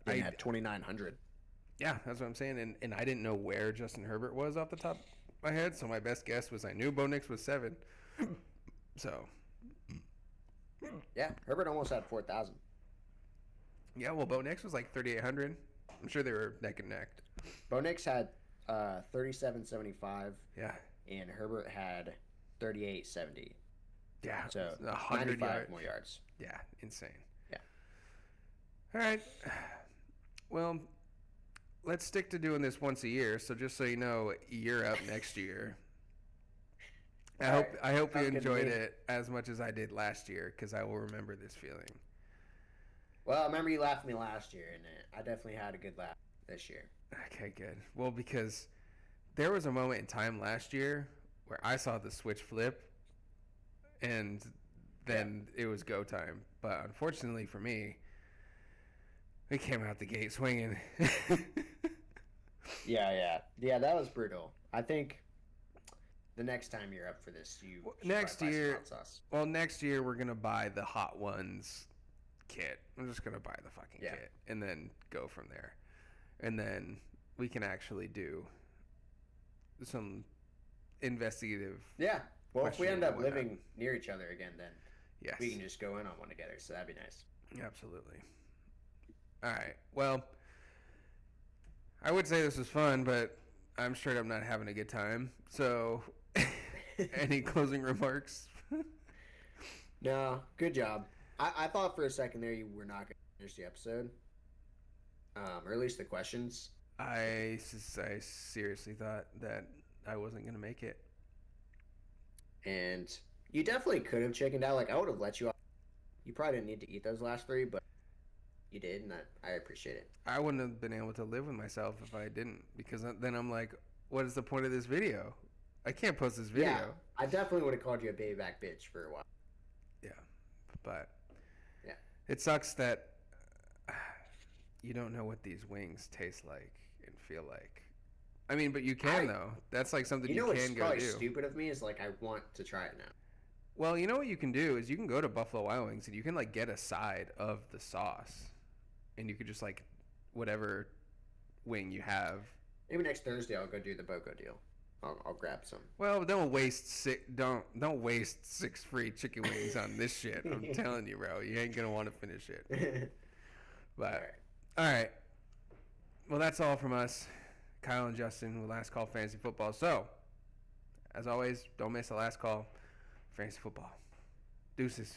I had 2,900. Yeah, that's what I'm saying, and I didn't know where Justin Herbert was off the top of my head, so my best guess was I knew Bo Nix was 7. So. Yeah, Herbert almost had 4,000. Yeah, well, Bo Nix was like 3,800. I'm sure they were neck and neck. Bo Nix had 3,775. Yeah. And Herbert had 38-70. Yeah, So 100 95 yards. more yards. Yeah, insane. Yeah. All right. Well, let's stick to doing this once a year. So just so you know, you're up next year. I hope Alright, I hope you sounds good to enjoyed me. it as much as I did last year because I will remember this feeling. Well, I remember you laughed at me last year, and I definitely had a good laugh this year. Okay, good. Well, because there was a moment in time last year where I saw the switch flip, and then it was go time. But unfortunately for me, we came out the gate swinging. Yeah. That was brutal. I think the next time you're up for this, you should Next probably buy some year, hot sauce. well, next year we're gonna buy the Hot Ones kit. I'm just gonna buy the fucking Yeah. kit and then go from there, and then we can actually do some investigative. Yeah. Well, if we end questioning up and whatnot. living near each other again, then Yes, we can just go in on one together. So that'd be nice. absolutely. All right. Well, I would say this was fun, but I'm straight up not having a good time. So, any closing remarks? No, good job. I thought for a second there you were not going to finish the episode, or at least the questions. I seriously thought that I wasn't going to make it. And you definitely could have chickened out. Like, I would have let you off. You probably didn't need to eat those last three, but you did, and I appreciate it. I wouldn't have been able to live with myself if I didn't, because then I'm like, what is the point of this video? I can't post this video. Yeah, I definitely would have called you a baby back bitch for a while. Yeah, but Yeah. it sucks that you don't know what these wings taste like and feel like. I mean, but you can though. That's like something You you know what's can go probably do. stupid of me is like I want to try it now. Well, you know what you can do is you can go to Buffalo Wild Wings and you can like get a side of the sauce, and you could just like whatever wing you have. Maybe next Thursday I'll go do the BOGO deal. I'll grab some. Well, don't waste 6 free chicken wings on this shit. I'm telling you, bro, you ain't gonna want to finish it. But all right. Well, that's all from us, Kyle and Justin, with Last Call Fantasy Football. So, as always, don't miss the last call, fantasy football. Deuces.